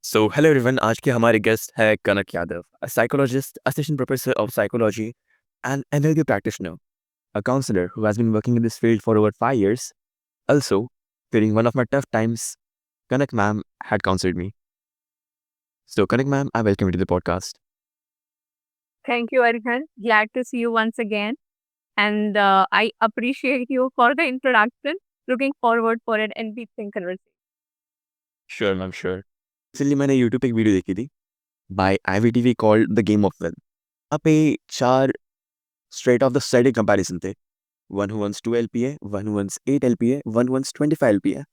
Hello everyone. आज के हमारे गेस्ट है Kanak Yadav, a psychologist, assistant professor of psychology and NLP practitioner, a counselor who has been working in this field for over 5 years. Also, during one of my tough times, Kanak ma'am had counseled me. So, Kanak ma'am, I welcome you to the podcast. Thank you, Arhan. Glad to see you once again. And I appreciate you for the introduction. Looking forward for an enriching conversation. Sure, ma'am, sure. इसलिए मैंने YouTube पे एक video देखी थी by IVTV called The Game of Will. वहाँ पे 4 straight off the static comparison थे. One who wants 2 LPA, one who wants 8 LPA, one who wants 25 LPA.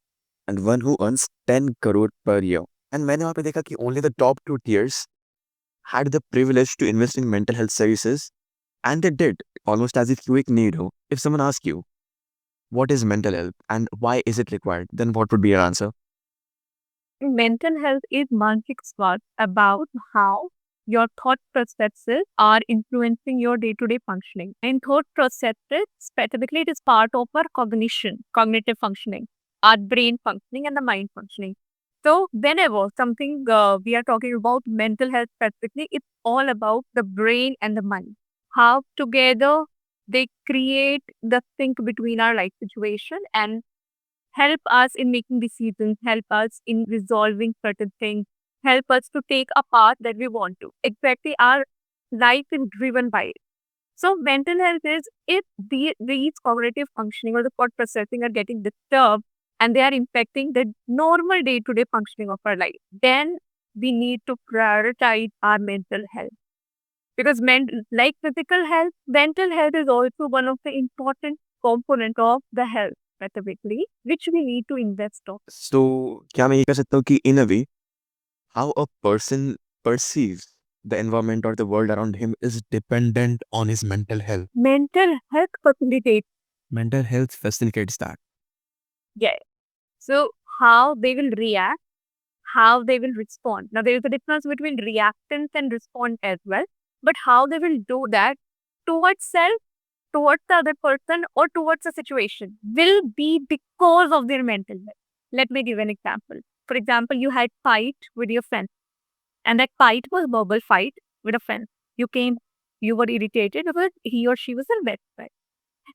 And one who earns 10 crore per year. And मैंने वहाँ पे देखा कि only the top 2 tiers had the privilege to invest in mental health services, and they did, almost as if you एक need हो. If someone asks you, what is mental health and why is it required, then what would be your answer? Mental health is Mansik's spot about how your thought processes are influencing your day-to-day functioning. And thought processes, specifically, it is part of our cognitive functioning, our brain functioning and the mind functioning. So whenever something we are talking about mental health specifically, it's all about the brain and the mind. How together they create the sync between our life situation and help us in making decisions, help us in resolving certain things, help us to take a path that we want to. Exactly, our life is driven by it. So, mental health is if these cognitive functioning or the thought processing are getting disturbed and they are impacting the normal day to day functioning of our life, then we need to prioritize our mental health. Because like physical health, mental health is also one of the important component of the health metaphysically, which we need to invest on. So, क्या मैं ये कह सकता हूँ कि in a way, how a person perceives the environment or the world around him is dependent on his mental health. Mental health facilitates, Mental health facilitates that. yeah. So how they will react, how they will respond. Now there is a difference between reactance and response as well, but how they will do that towards self, towards the other person, or towards a situation will be because of their mental health. Let me give an example. For example, you had fight with your friend, and that fight was verbal fight with a friend. You were irritated because he or she was a bad friend.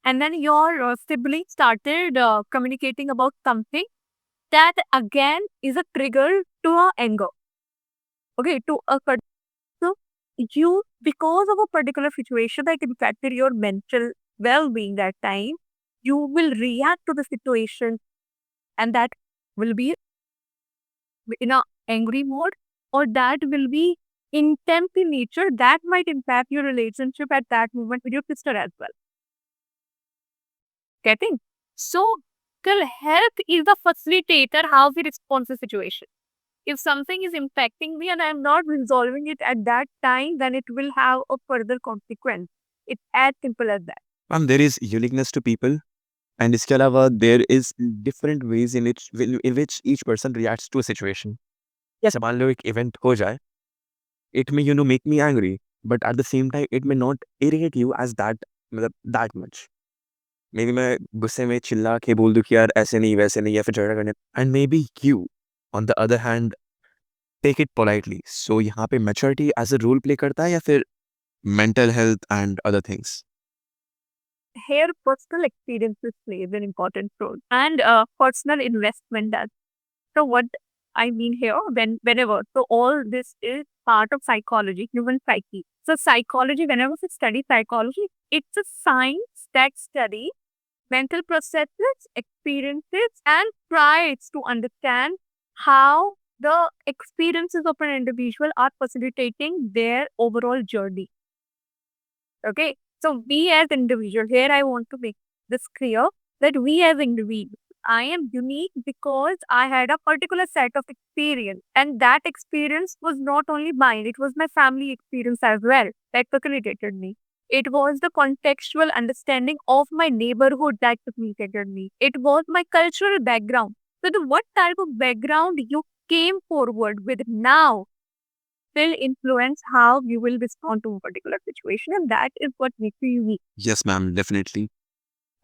And then your sibling started communicating about something that again is a trigger to a anger. Okay, to a so you because of a particular situation that impacted your mental well-being that time, you will react to the situation, and that will be in a angry mode, or that will be intense in nature that might impact your relationship at that moment with your sister as well. Getting so mental health is the facilitator how we respond to situation. If something is impacting me and I'm not resolving it at that time, then it will have a further consequence. It's as simple as that. And there is uniqueness to people, and इसके अलावा there is different ways in which each person reacts to a situation. Yes, मान लो एक event हो जाए, it may make me angry, but at the same time it may not irritate you as that मतलब that much. Maybe मैं गुस्से में चिल्ला के बोल दूँ कि यार ऐसे नहीं वैसे नहीं या फिर झगड़ा करने, and maybe you on the other hand take it politely. So यहाँ पे maturity as a role play करता है या फिर mental health and other things? Here, personal experiences plays an important role, and personal investment does. So, what I mean here, whenever, so all this is part of psychology, human psyche. So, psychology, whenever we study psychology, it's a science that studies mental processes, experiences, and tries to understand how the experiences of an individual are facilitating their overall journey. Okay. So we as individuals, here I want to make this clear that we as individuals, I am unique because I had a particular set of experience. And that experience was not only mine, it was my family experience as well that facilitated me. It was the contextual understanding of my neighborhood that facilitated me. It was my cultural background. So the what type of background you came forward with now will influence how you will respond to a particular situation, and that is what makes you unique. Yes, ma'am, definitely.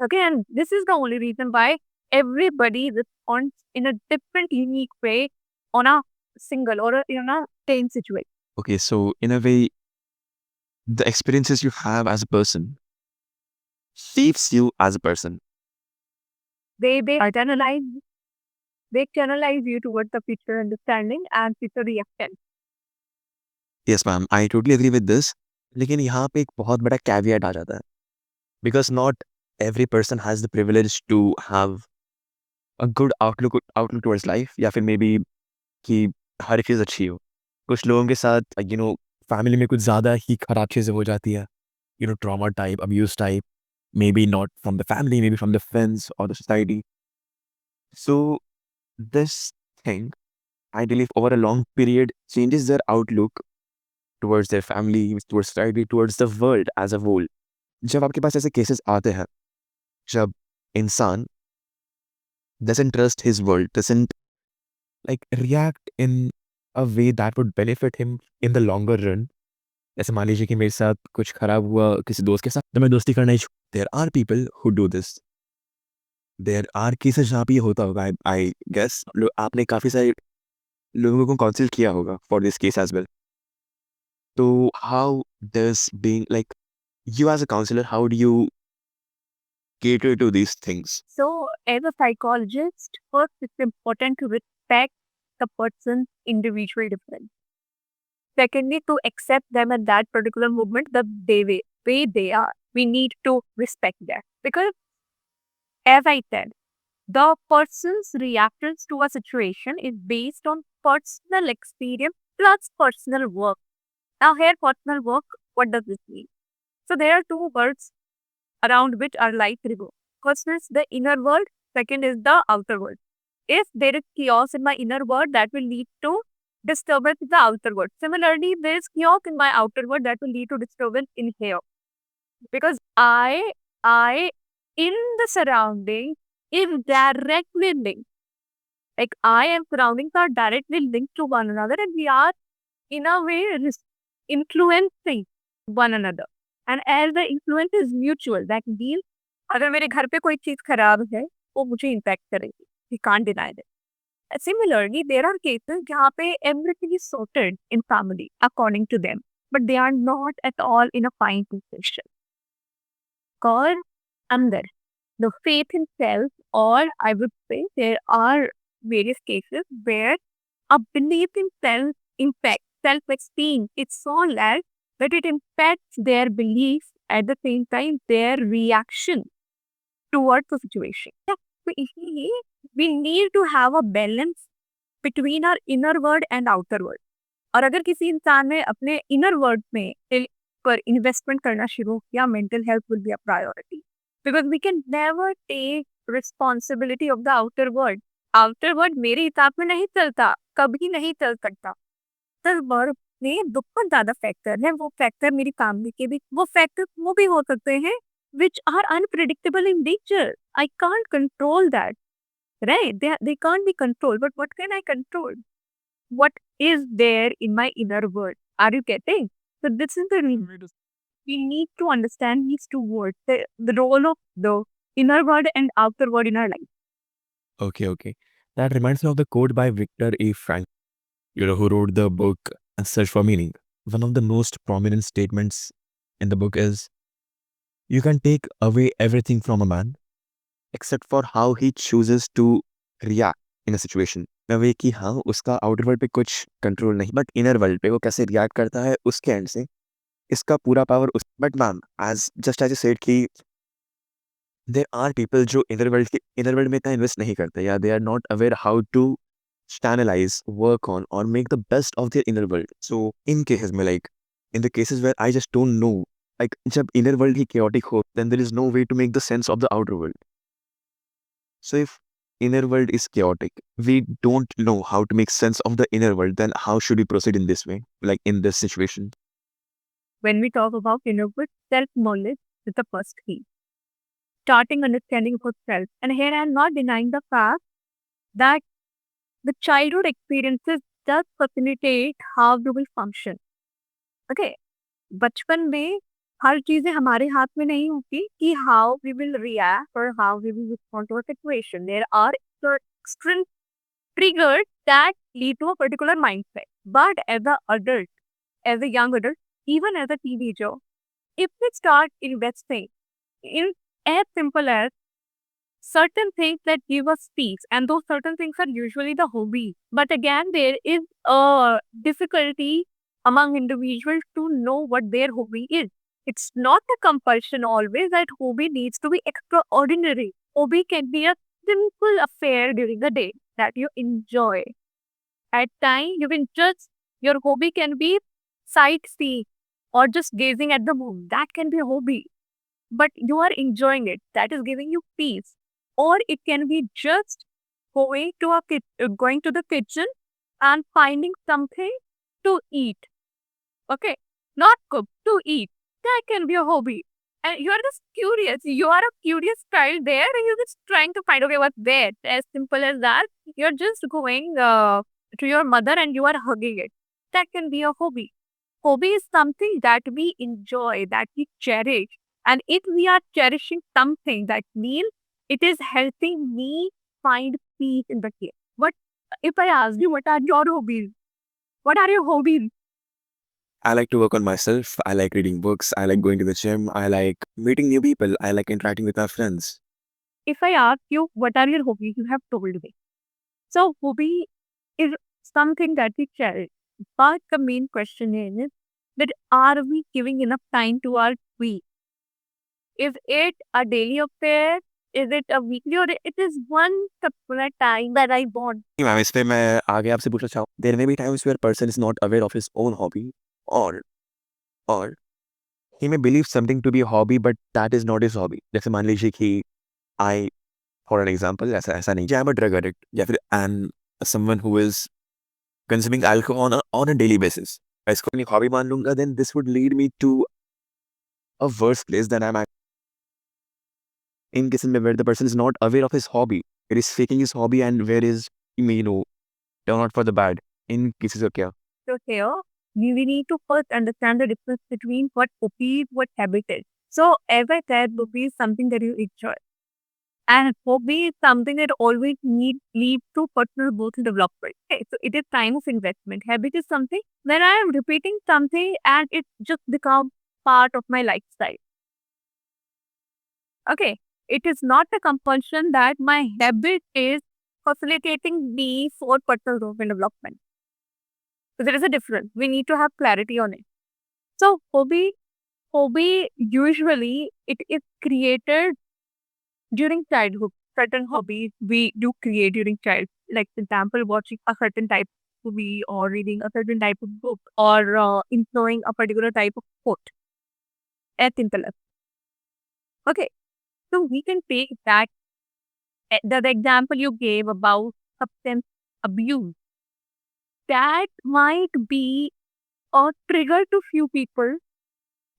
Okay, and this is the only reason why everybody responds in a different, unique way on a single or in a tense situation. Okay, so in a way, the experiences you have as a person shapes you as a person. They channelize you towards the future understanding and future reaction. Yes, ma'am, I totally agree with this. लेकिन यहाँ पे एक बहुत बड़ा caveat आ जाता है. Because not every person has the privilege to have a good outlook towards life, या फिर maybe कि हर चीज़ अच्छी हो. कुछ लोगों के साथ फैमिली में कुछ ज़्यादा ही खराब चीज़ें हो जाती है. Trauma type, abuse type, maybe not from the family, maybe from the friends or the society. So this thing, I believe, over a long period changes their outlook towards their family, towards society, towards the world as a whole. जब आपके पास ऐसे cases आते हैं, जब इंसान doesn't trust his world, doesn't react in a way that would benefit him in the longer run. ऐसे मान लीजिए कि मेरे साथ कुछ खराब हुआ किसी दोस्त के साथ, तो मैं दोस्ती करना ही There are people who do this. There are cases जहाँ पे ये होता होगा. I guess आपने काफ़ी सारे लोगों को काउंसिल किया होगा for this case as well. So how does being you as a counselor, how do you cater to these things? So, as a psychologist, first it's important to respect the person's individual difference. Secondly, to accept them at that particular moment, way they are. We need to respect that. Because, as I said, the person's reactions to a situation is based on personal experience plus personal work. Now, here, personal work, what does this mean? So, there are two words around which our life revolves. First is the inner world, second is the outer world. If there is chaos in my inner world, that will lead to disturbance in the outer world. Similarly, there is chaos in my outer world that will lead to disturbance in here. Because I in the surrounding is directly linked. Like I am surroundings are directly linked to one another and we are in a way influencing one another. And as the influence is mutual, that means अगर मेरे घर पे कोई चीज खराब है वो मुझे इम्पैक्ट करेगी. We can't deny that. Similarly, there are cases जहाँ पे everything is sorted in family according to them, but they are not at all in a fine position. Because अंदर the faith in self, or I would say there are various cases where a belief in self, in fact, self-esteem is so lack that it impacts their beliefs at the same time their reaction towards the situation. Yeah. So इसलिए we need to have a balance between our inner world and outer world. और अगर किसी इंसान ने अपने inner world में पर investment करना शुरू किया, mental health will be a priority. Because we can never take responsibility of the outer world. Outer world मेरे हिसाब में नहीं चलता, कभी नहीं चल सकता. outer world में बहुत ज्यादा फैक्टर है. वो फैक्टर मेरी फैमिली के भी वो फैक्टर वो भी हो सकते हैं which are unpredictable in nature. I can't control that. Right? They can't be controlled. But what can I control? What is there in my inner world? Are you getting? So this is the reason we need to understand these two words, the role of the inner world and outer world in our life. Okay. That reminds me of the quote by Viktor A. Frankl, who wrote the book Search for Meaning. One of the most prominent statements in the book is, you can take away everything from a man except for how he chooses to react in a situation. वे कि हाँ उसका outer world पे कुछ control नहीं, but inner world पे वो कैसे react करता है उसके एंड से इसका पूरा पावर उस. But ma'am, as just as said कि देयर आर पीपल जो इनर वर्ल्ड में इतना इन्वेस्ट नहीं करते, या they are not aware how to channelise, work on और make the best of their inner world. So in cases में in the cases where I just don't know, जब inner world ही chaotic हो, then there is no way to make the sense of the outer world. So if inner world is chaotic, we don't know how to make sense of the inner world, then how should we proceed in this way, in this situation? When we talk about inner world, self-knowledge is the first key. Starting understanding of self. And here I am not denying the fact that the childhood experiences does facilitate how do we function. Okay. बचपन में हर चीजें हमारे हाथ में नहीं होती कि how we will react or how we will respond to a situation. There are external triggers that lead to a particular mindset. But as a adult, as a young adult, even as a teenager, if we start investing in as simple as certain things that give us peace, and those certain things are usually the hobbies. But again, there is a difficulty among individuals to know what their hobby is. It's not a compulsion always that hobby needs to be extraordinary. Hobby can be a simple affair during the day that you enjoy. At times, you can just, your hobby can be sightseeing or just gazing at the moon. That can be a hobby, but you are enjoying it. That is giving you peace. Or it can be just going to the kitchen and finding something to eat. Okay, not cook, to eat. That can be a hobby. And you are just curious. You are a curious child there, and you're just trying to find, okay, what's there. As simple as that. You're just going to your mother and you are hugging it. That can be a hobby. Hobby is something that we enjoy, that we cherish. And if we are cherishing something, that means it is helping me find peace in the game. But if I ask you, what are your hobbies? What are your hobbies? I like to work on myself. I like reading books. I like going to the gym. I like meeting new people. I like interacting with my friends. If I ask you, what are your hobbies? You have told me. So, hobby is something that we cherish. But the main question is that are we giving enough time to our hobby? Is it a daily affair? Is it a weekly, or it is one particular time that I want? Ma'am इस पे मैं आगे आपसे पूछना चाहूँ there may be times where person is not aware of his own hobby और और he may believe something to be hobby but that is not his hobby जैसे मान लीजिए कि आई फॉर एन एग्जांपल ऐसा ऐसा नहीं I am a drug addict या फिर an someone who is consuming alcohol on a daily basis मैं इसको अपनी हॉबी मान लूंगा then this would lead me to a worse place then I am in cases where the person is not aware of his hobby, where he's faking his hobby and where is he may turn out for the bad. In cases of kya? So here, we need to first understand the difference between what hobby is, what habit is. So as I said, hobby is something that you enjoy. And hobby is something that always leads to personal growth and development. Okay, so it is time of investment. Habit is something when I am repeating something and it just becomes part of my lifestyle. Okay, it is not a compulsion that my habit is facilitating me for personal growth and development. So there is a difference. We need to have clarity on it. So hobby usually it is created during childhood. Certain hobbies we do create during child, like for example, watching a certain type of movie or reading a certain type of book or employing a particular type of sport. As simple as. Okay, so we can take that the example you gave about substance abuse. That might be a trigger to few people.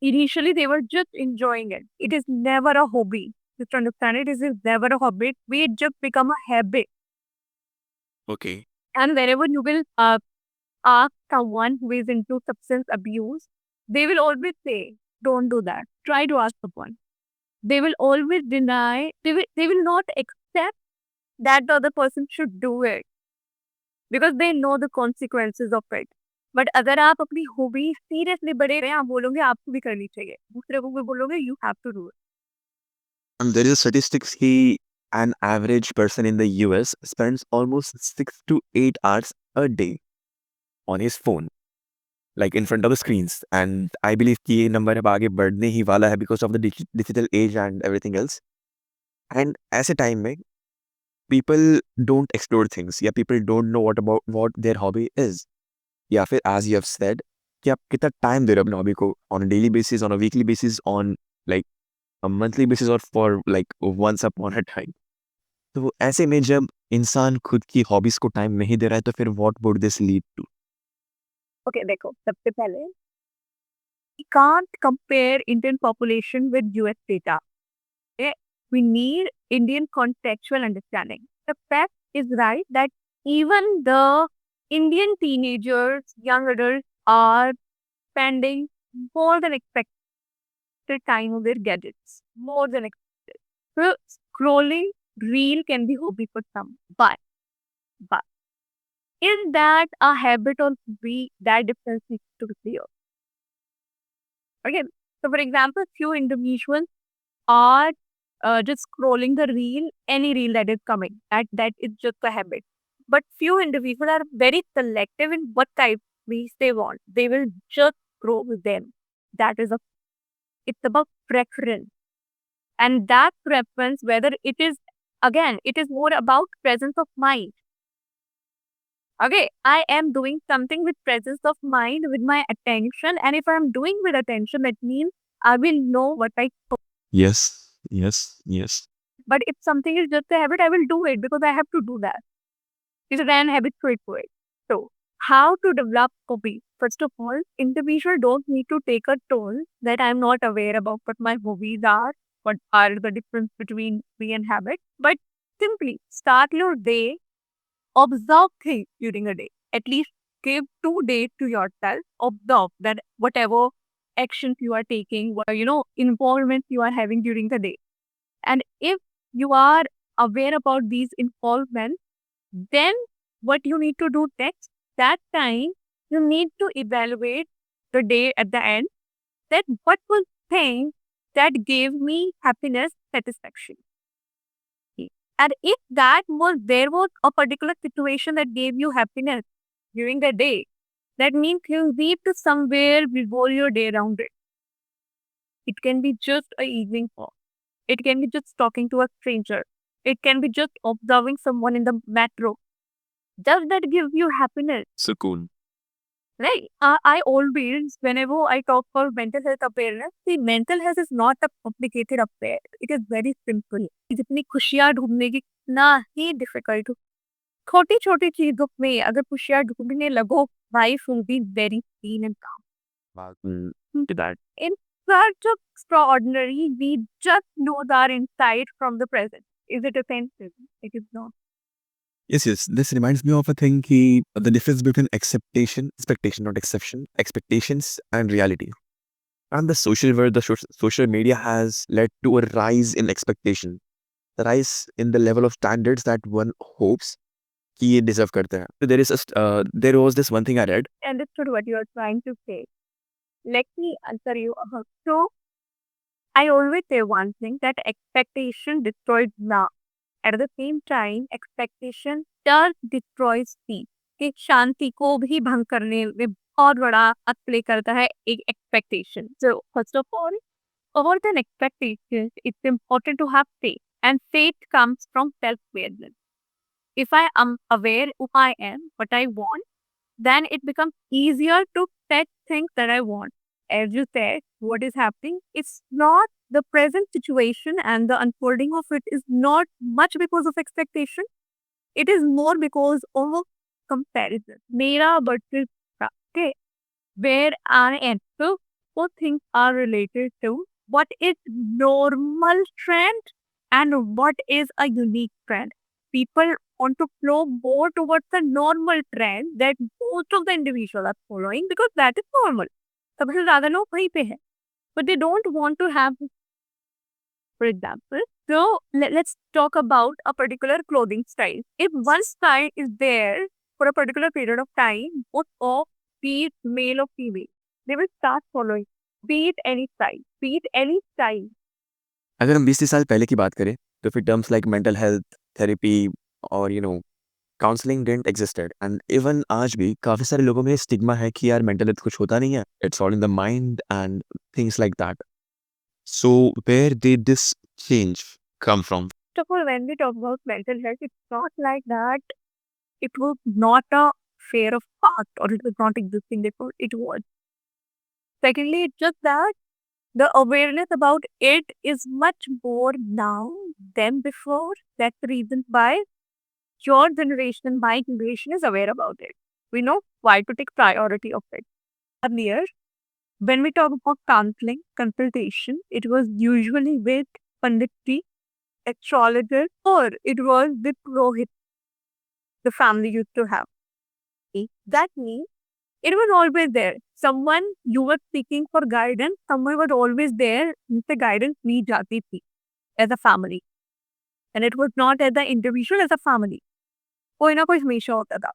Initially, they were just enjoying it. It is never a hobby. Just to understand it, it is never a hobby. It just become a habit. Okay. And whenever you will ask someone who is into substance abuse, they will always say, "Don't do that. Try to ask someone." They will always deny. They will not accept that the other person should do it because they know the consequences of it. But अगर आप अपनी hobby seriously बड़े रहे आप बोलोगे आपको भी करनी चाहिए दूसरे को भी बोलोगे you have to do And there is a statistics an average person in the US spends almost 6 to 8 hours a day on his phone, like in front of the screens. And I believe कि ये number अब आगे बढ़ने ही वाला है because of the digital age and everything else. And ऐसे time में people don't explore things या people don't know what their hobby is. या फिर as you have said कि आप कितना time दे रहे हो अपने hobby को on a daily basis, on a weekly basis, on like a monthly basis or for like once upon a time. तो ऐसे में जब इंसान खुद की हॉबीज को टाइम नहीं दे रहा है तो फिर what would this lead to? Okay देखो सबसे पहले we can't compare Indian population with US data. Okay? We need Indian contextual understanding. The fact is right that even the Indian teenagers, young adults are spending more than expected time on their gadgets. More than expected. So scrolling reel can be hobby for some, but is that a habit or we that difference needs to be clear. Okay. So for example, few individuals are just scrolling the reel, any reel that is coming. That is just a habit. But few individuals are very selective in what type reels they want. They will just scroll with them. That is a it's about preference. And that preference, whether it is again, it is more about presence of mind. Okay, I am doing something with presence of mind, with my attention. And if I'm doing with attention, that means I will know what I. Yes, yes, yes. But if something is just a habit, I will do it because I have to do that. It's an habituate to it. So, how to develop hobby? First of all, individual don't need to take a toll that I'm not aware about what my hobbies are, what are the difference between me and habit. But simply start your day, observe things during a day. At least give 2 days to yourself. Observe that whatever actions you are taking, what involvements you are having during the day. And if you are aware about these involvements, then what you need to do next, that time you need to evaluate the day at the end, that what was thing that gave me happiness, satisfaction. And if there was a particular situation that gave you happiness during the day, that means you need to somewhere revolve your day around it. It can be just a evening walk. It can be just talking to a stranger. It can be just observing someone in the metro. Does that give you happiness? Sukoon. Right. I always, whenever I talk about mental health awareness, see, mental health is not a complicated affair. It is very simple. जितनी खुशियाँ ढूंढने की इतना ही difficult हो. छोटी छोटी चीजों में अगर खुशियाँ ढूंढने लगो, life will be very clean and calm. To that. In such extraordinary, we just lose our insight from the present. Is it offensive? It is not. Yes, yes. This reminds me of a thing ki the difference between expectation, not exception, expectations and reality. And the social world, the social media has led to a rise in expectation, the rise in the level of standards that one hopes कि ये deserve करते हैं. So there was this one thing I read. Understood what you are trying to say. Let me answer you. So, I always say one thing, that expectation destroys love. At the same time, expectation does destroy peace. कि शांति को भी भंग करने में बहुत बड़ा हद play करता है एक expectation. So, first of all, over than expectations, it's important to have faith. And faith comes from self-awareness. If I am aware who I am, what I want, then it becomes easier to set things that I want. As you said, what is happening? It's not the present situation, and the unfolding of it is not much because of expectation. It is more because of comparison. Mera versus okay, where I am. So both things are related to what is normal trend and what is a unique trend. People want to flow more towards the normal trend that most of the individuals are following because that is normal. सबसे ज़्यादा लोग वहीं पे हैं. But they don't want to have, for example, so let's talk about a particular clothing style. If one style is there for a particular period of time, both of be it male or female, they will start following. Be it any style, be it any style. अगर हम 20-30 साल पहले की बात करें तो फिर terms like mental health therapy और counselling didn't existed and even आज भी काफ़ी सारे लोगों में स्टिग्मा है कि यार मेंटल हेल्थ कुछ होता नहीं है, it's all in the mind and things like that. So where did this change come from? First of all, when we talk about mental health, it's not like that it was not a fear of past or it was not existing before. It was. Secondly, it's just that the awareness about it is much more now than before. That's the reason why your generation, my generation is aware about it. We know why to take priority of it. Earlier, when we talk about counseling, consultation, it was usually with Panditji, astrologer, or it was with Rohit, the family used to have. That means it was always there. Someone you were seeking for guidance, someone was always there, जिनसे guidance ली जाती थी as a family. And it was not as an individual, as a family. कोई ना कोई हमेशा होता था.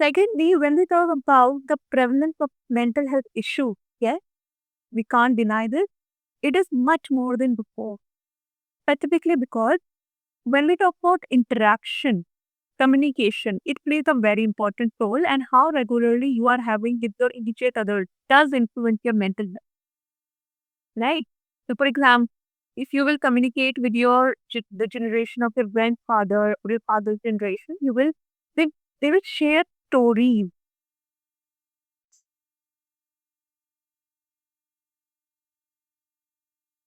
Secondly, when we talk about the prevalence of mental health issues, yes, we can't deny this. It is much more than before, specifically because when we talk about interaction, communication, it plays a very important role, and how regularly you are having with your immediate others does influence your mental health, right? So, for example, if you will communicate with the generation of your grandfather or your father's generation, they, they will share stories.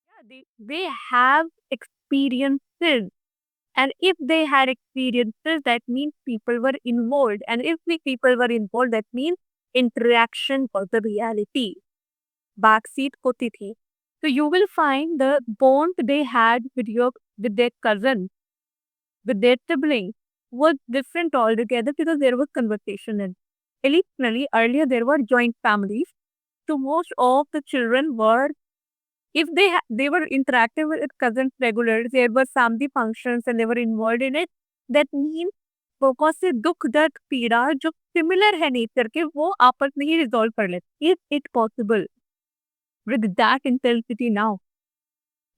Yeah, they have experiences. And if they had experiences, that means people were involved. And if the people were involved, that means interaction was the reality. Backseat hoti thi. So you will find the bond they had with their cousin, with their sibling, was different altogether because there was conversation. And additionally, earlier there were joint families. So most of the children were, if they were interactive with cousins regularly, there were family functions and they were involved in it, that means बहुत से दुख दर्द पीड़ा जो similar है nature के वो आपस में ही रिजॉल्व कर लेते, is it possible with that intensity now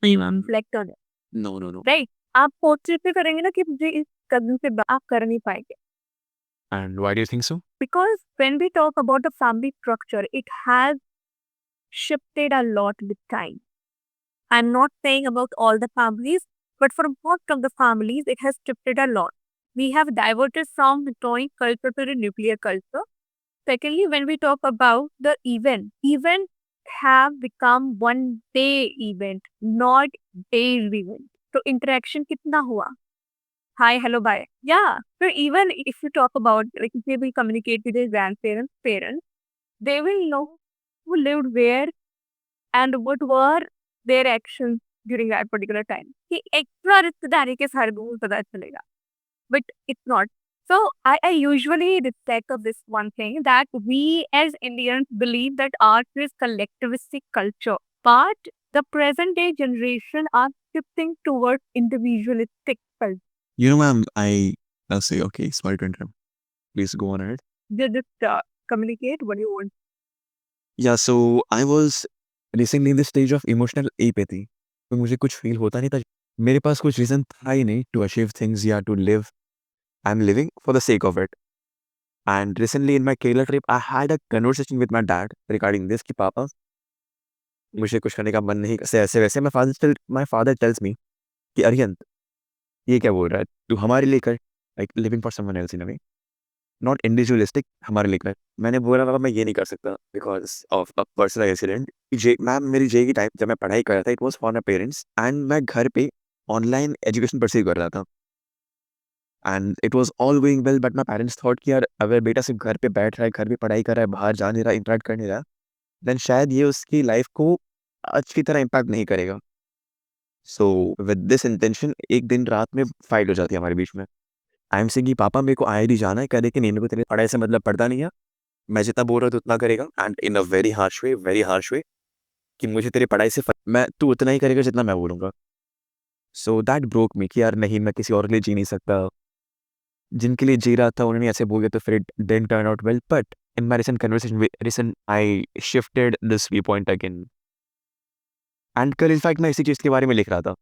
नहीं ma'am, reflect on no no no. It, right? आप पोर्ट्रेट पे करेंगे ना कि मुझे इस कदम से आप कर नहीं पाएंगे, and why do you think so? because when we talk about the family structure, it has shifted a lot with time. I'm not saying about all the families, but for most of the families, it has shifted a lot. We have diverted from the joint culture to the nuclear culture. Secondly, when we talk about the event have become one day event, not daily event. So interaction kitna hua? Hi, hello, bye. Yeah. So even if you talk about, like, if they will communicate with their grandparents, parents, they will know who lived where and what were their actions during that particular time. कि extra रिश्तेदारी के सारे लोगों को पता चलेगा. But it's not. So I usually reflect of this one thing, that we as Indians believe that art is collectivistic culture, but the present day generation are shifting towards individualistic culture. You know, ma'am, I'll say, okay, sorry to interrupt. Please go on ahead. They just communicate what you want. Yeah, so I was recently in the stage of emotional apathy. तो मुझे कुछ feel होता नहीं था, मेरे पास कुछ reason था ही नहीं टू अचीव थिंग्स या to live. I am living for the sake of it. And recently in my Kerala trip I had a conversation with my dad regarding this कि पापा, मुझे कुछ करने का मन नहीं, ऐसे ऐसे वैसे। माय फादर टेल्स मी कि अरिहंत, ये क्या बोल रहा है तू, हमारे लिए कर, like living for someone else in a way, not individualistic, हमारे लिए कर। मैंने बोला पापा मैं ये नहीं कर सकता because of a personal accident. J ma'am, मेरी जे की टाइम जब मैं पढ़ाई कर रहा था, it was for my parents, and मैं घर पे ऑनलाइन एजुकेशन परसीव कर रहा था and it was all going well. But my parents thought कि यार अगर बेटा सिर्फ घर पे बैठ रहा है, घर पे पढ़ाई कर रहा है, बाहर जा नहीं रहा, इंटरेक्ट कर नहीं रहा, देन शायद ये उसकी लाइफ को अच्छी तरह इम्पैक्ट नहीं करेगा। सो विद दिस इंटेंशन एक दिन रात में फाइट हो जाती है हमारे बीच में। आई एम सेइंग कि पापा मेरे को आईआईटी जाना है, कह रहे कि नहीं, मेरे को तेरी पढ़ाई से मतलब पड़ता नहीं है, मैं जितना बोल रहा हूँ तू उतना करेगा, and in a very harsh way कि मुझे तेरी पढ़ाई से मैं तू उतना ही करेगा जितना मैं बोलूँगा। सो दैट ब्रोक मी कि यार नहीं, मैं किसी और के लिए जी नहीं सकता। जिनके लिए जी रहा था उन्होंने ऐसे बोल दिया, तो फिर it didn't turn out well. But in my recent conversation recent I shifted this view point again, and कल इनफैक्ट मैं इसी चीज़ के बारे में लिख रहा था।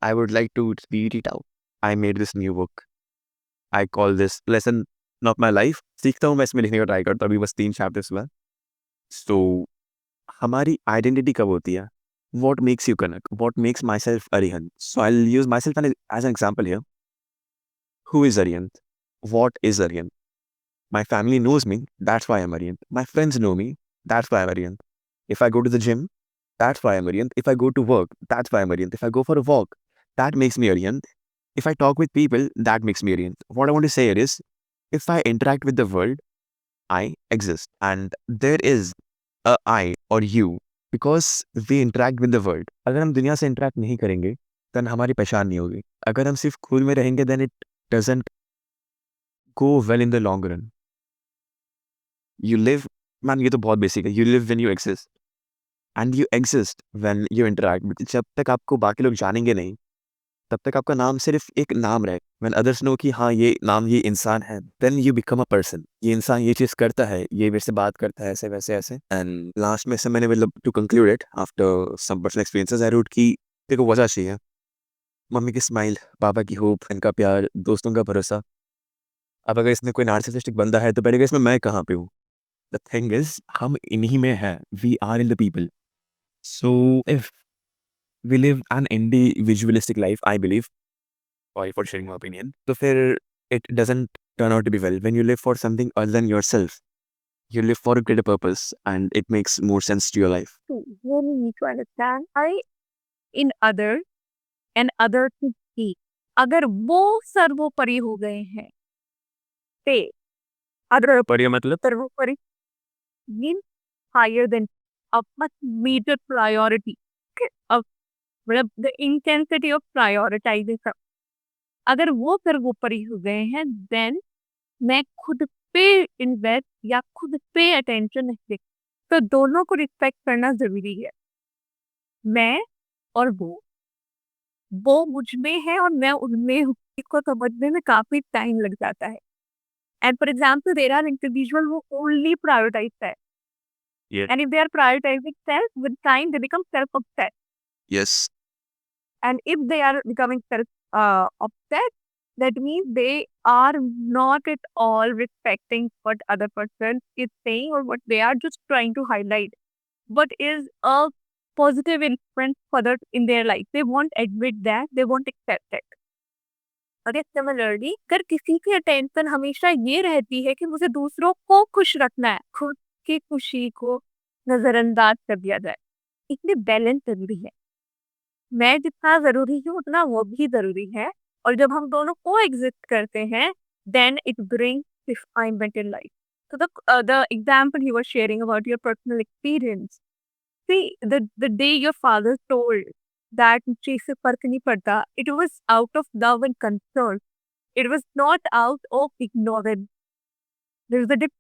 I would like to read it out. I made this new book, I call this lesson of my life. सीखता हूँ मैं इसमें लिखने का ट्राई करता हूँ, अभी बस 3 चैप्टर्स में। सो हमारी आइडेंटिटी कब होती है? What makes you connect, what makes my self Arihant? So I use my self as an example here. Who is Arihant? What is Arihant? My family knows me, that's why I'm Arihant. My friends know me, that's why I'm Arihant. If I go to the gym, that's why I'm Arihant. If I go to work, that's why I'm Arihant. If I go for a walk, that makes me Arihant. If I talk with people, that makes me Arihant. What I want to say here is, if I interact with the world, I exist. And there is a I or you because we interact with the world. अगर हम दुनिया से interact नहीं करेंगे, then हमारी पहचान नहीं होगी। अगर हम सिर्फ खुद में रहेंगे, then it doesn't go well in the long run. You live, man, ये तो बहुत बेसिक है। You live when you exist, and you exist when you interact. जब तक आपको बाकी लोग जानेंगे नहीं, तब तक आपका नाम सिर्फ एक नाम रहे। व्हेन अदर्स नो कि हाँ ये इंसान है, then you become a person. ये इंसान ये चीज़ करता है, ये मेरे से बात करता है, ऐसे वैसे ऐसे। एंड लास्ट में से मैंने मतलब to conclude it after some personal experiences I wrote कि देखो वजह चाहिए, मम्मी की स्माइल, पापा की होप, इनका प्यार, दोस्तों का भरोसा। अब अगर इसमें कोई नार्सिसिस्टिक बंदा है तो पहले इसमें मैं कहाँ पे हूँ? द थिंग इज हम इन्हीं में हैं, we are in the people. So if we live an individualistic life, I believe, sorry for sharing my opinion, तो फिर it doesn't turn out to be well. When you live for something other than yourself, you live for a greater purpose and it makes more sense to your life. To really need to understand I in others and other to see. अगर वो सर्वोपरि हो गए हैं, ते other पर ये मतलब सर्वोपरि means higher than a much major priority. Okay? मतलब the intensity of prioritizing सब अगर वो सर्वोपरि हो गए हैं, देन मैं खुद पे इन्वेस्ट या खुद पे अटेंशन नहीं दे, तो दोनों को रिस्पेक्ट करना जरूरी है। मैं और वो मुझ में है और मैं उनमें हूँ, इसको समझने में काफी टाइम लग जाता है। And for example there are individual who only prioritize self, Yes. and if they are prioritizing self, with time they become self-obsessed. Yes. And if they are becoming self-obsessed, that means they are not at all respecting what other person is saying or what they are just trying to highlight. What is a positive influence for others in their life? They won't admit that. They won't accept it. अगर similarly अगर किसी की attention हमेशा ये रहती है कि मुझे दूसरों को खुश रखना है, खुद की खुशी को नजरअंदाज कर दिया जाए, इसलिए बैलेंस जरूरी है। मैं जितना ज़रूरी हूँ उतना वो भी ज़रूरी है, और जब हम दोनों कोएग्जिस्ट करते हैं, then it brings refinement in life. So the example you were sharing about your personal experience. See, the day your father told that मुझे इससे फर्क नहीं पड़ता, it was out of love and concern. It was not out of ignorance. There was a difference.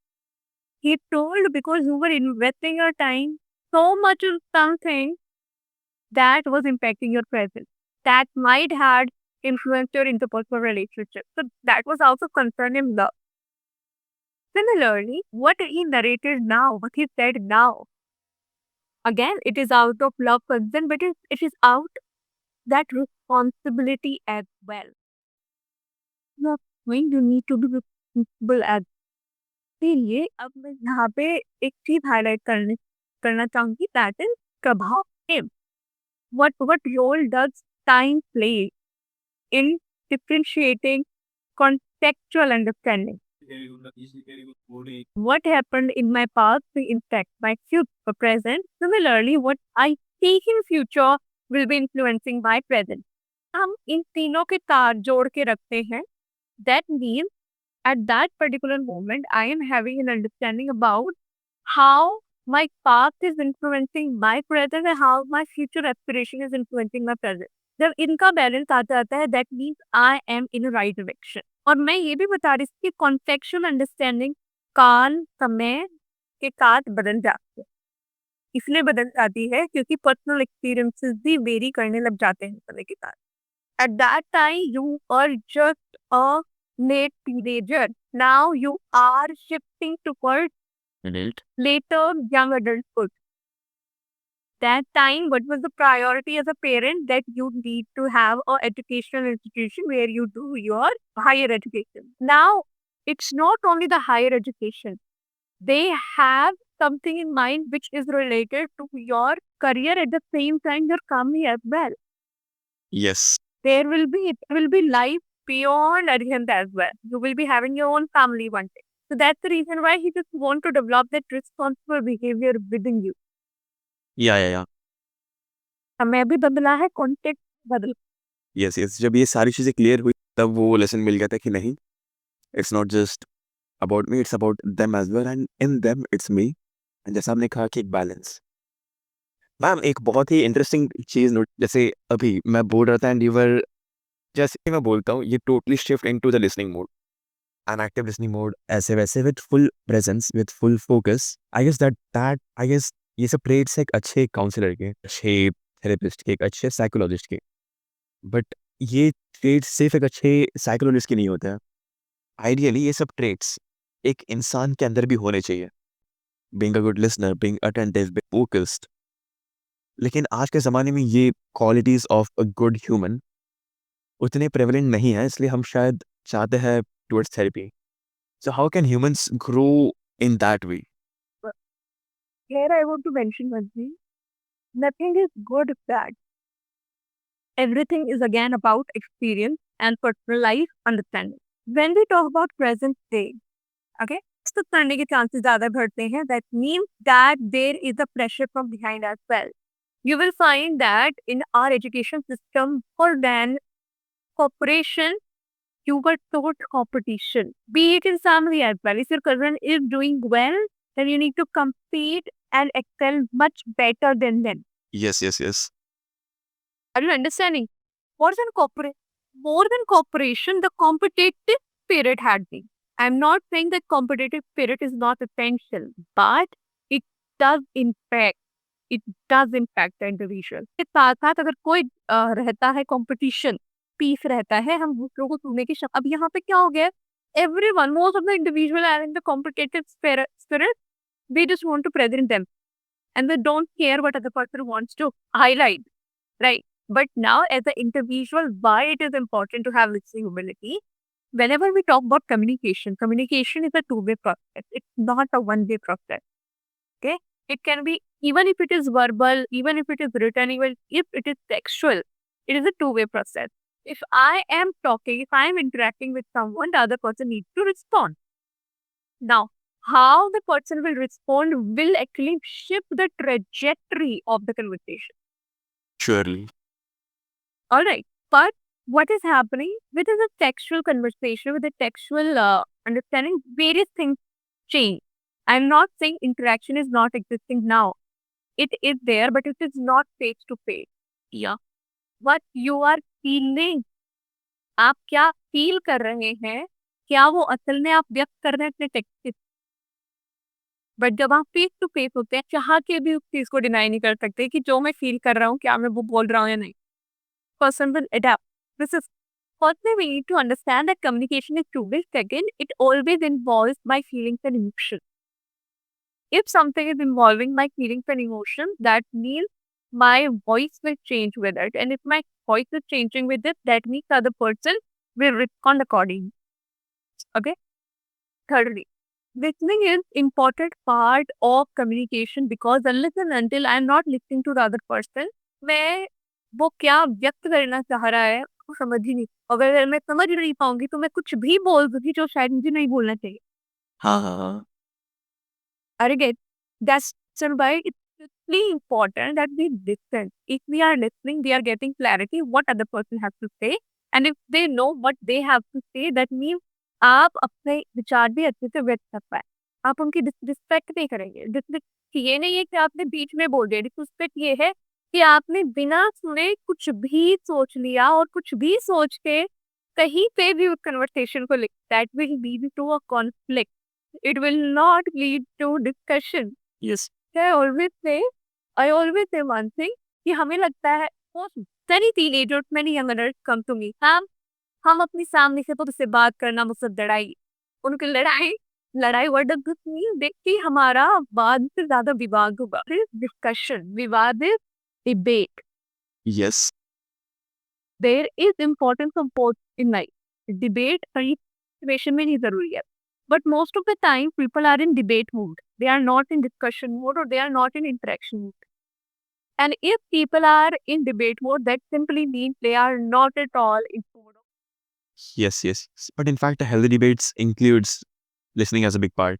He told because you were investing your time so much on something that was impacting your present, that might had influenced your interpersonal relationship. So that was also concern in love. Similarly, what he narrated now, what he said now, again, it is out of love concern, but it is out that responsibility as well. Not when you need to be responsible as इसीलिए अब मैं यहाँ पे एक चीज highlight करना चाहूंगी, that is प्रभाव। What role does time play in differentiating contextual understanding? What happened in my past will impact my future present. Similarly, what I see in future will be influencing my present. हम इन तीनों के तार जोड़ के रखते हैं. That means at that particular moment, I am having an understanding about how my past is influencing my present and how my future aspiration is influencing my present. जब इनका बैलेंस आ जाता है, that means I am in right direction. और मैं ये भी बता रही थी कि कॉन्टेक्चुअल अंडरस्टैंडिंग काल समय के साथ बदल जाती है। इसलिए बदल जाती है क्योंकि पर्सनल एक्सपीरियंसेस भी वेरी करने लग जाते हैं समय के साथ। At that time you are just a late teenager. Now you are shifting towards Adult. later young adulthood. That time, what was the priority as a parent? That you need to have a educational institution where you do your higher education. Now, it's not only the higher education. They have something in mind which is related to your career at the same time your family as well. Yes. It will be life beyond arihant as well. You will be having your own family one day. So that's the reason why he just want to develop that responsible behavior within you. या समय भी बदला है, context बदल। Yes जब ये सारी चीज़ें क्लियर हुई तब वो लेसन मिल गया था कि नहीं, it's not just about me, it's about them as well and in them it's me. And जैसा आपने कहा कि एक बैलेंस। मैम एक बहुत ही इंटरेस्टिंग चीज़ नोट, जैसे अभी मैं बोल रहा था एंड यू वर, जैसे ही मैं बोलता हूँ ये totally shift into the listening mode, an active listening mode, ऐसे वैसे with full presence, with full focus. I guess that I guess ये सब traits एक अच्छे काउंसलर के, अच्छे थेरेपिस्ट के, एक अच्छे साइकोलॉजिस्ट के। बट ये ट्रेड्स सिर्फ एक अच्छे साइकोलॉजिस्ट के नहीं होते हैं। आइडियली ये सब ट्रेड्स एक इंसान के अंदर भी होने चाहिए। Being a good listener, being attentive, being focused. लेकिन आज के ज़माने में ये qualities of a good human उतने प्रेवलेंट नहीं है, इसलिए हम शायद चाहते हैं towards therapy. So how can humans grow in that way? Here I want to mention one thing. Nothing is good or bad. Everything is again about experience and personal life understanding. When we talk about present day, okay, तो करने के chances ज़्यादा बढ़ते हैं. That means that there is a pressure from behind as well. You will find that in our education system, more than cooperation, you were taught competition. Be it in family as well. If your cousin is doing well, then you need to compete and excel much better than them. Yes, yes, yes. Are you understanding? More than cooperation, the competitive spirit had been. I'm not saying that competitive spirit is not essential, but it does impact. It does impact the individual. के साथ साथ अगर कोई रहता है competition, piece रहता है, हम दूसरों को सुनने की अब यहाँ पे क्या हो गया? Everyone, most of the individual are in the competitive spirit. They just want to present them, and they don't care what other person wants to highlight, right? But now, as an individual, why it is important to have listening humility? Whenever we talk about communication, communication is a two-way process. It's not a one-way process. Okay? It can be, even if it is verbal, even if it is written, even if it is textual, it is a two-way process. If I am talking, if I am interacting with someone, the other person needs to respond. Now, how the person will respond will actually shift the trajectory of the conversation. Surely. All right. But what is happening within the textual conversation, with the textual understanding, various things change. I'm not saying interaction is not existing now. It is there, but it is not face to face. Yeah. What you are feeling, आप क्या feel कर रहे हैं, क्या वो असल में आप व्यक्त कर रहे हैं अपने टेक्स्ट। बट जब आप फेस टू फेस होते हैं, चाह के भी उस चीज को डिनाई नहीं कर सकते कि जो मैं फील कर रहा हूँ, क्या मैं वो बोल रहा हूँ या नहीं। Person will adapt. This is firstly we need to understand that communication is two-way. Second, it always involves my feelings and emotions. If something is involving my feelings and emotions, that means my voice will change with it. And if my voice is changing with it, that means the other person will respond accordingly. Okay? Thirdly, listening is important part of communication because unless and until I'm not listening to the other person, मैं वो क्या व्यक्त करना चाह रहा है वो समझ ही नहीं। अगर मैं समझ नहीं पाऊंगी तो मैं कुछ भी बोल दूंगी जो शायद मुझे नहीं बोलना चाहिए। हाँ, हाँ, हाँ। अरे gate that's why it's really important that we listen. If we are listening, we are getting clarity what other person has to say, and if they know what they have to say, that means आप अपने विचार भी अच्छे से व्यक्त कर पाए। आप उनकी डिसरिस्पेक्ट नहीं करेंगे। डिसरिस्पेक्ट ये नहीं है कि आपने बीच में बोल दिया। डिसरिस्पेक्ट ये है कि आपने बिना सुने कुछ भी सोच लिया और कुछ भी सोच के कहीं पे भी उस कन्वर्सेशन को that will lead to a conflict. It will not lead to discussion. Yes. I always say one thing कि हमें लगता है most many teenagers, many young adults come to me. हम अपनी सामने से तो उससे बात करना मुझसे लड़ाई उनकी लड़ाई वर्ड देखती हमारा वाद से ज्यादा विवाद होगा। डिस्कशन विवाद is debate. Yes. There is importance of both in life. Debate हर सिचुएशन में नहीं जरूरी है। But most of the time, people are in debate mode. They are not in discussion mode or they are not in interaction mode. And if people are in debate mode, that simply means they are not at all in mode. Yes, yes. But in fact, a healthy debates includes listening as a big part.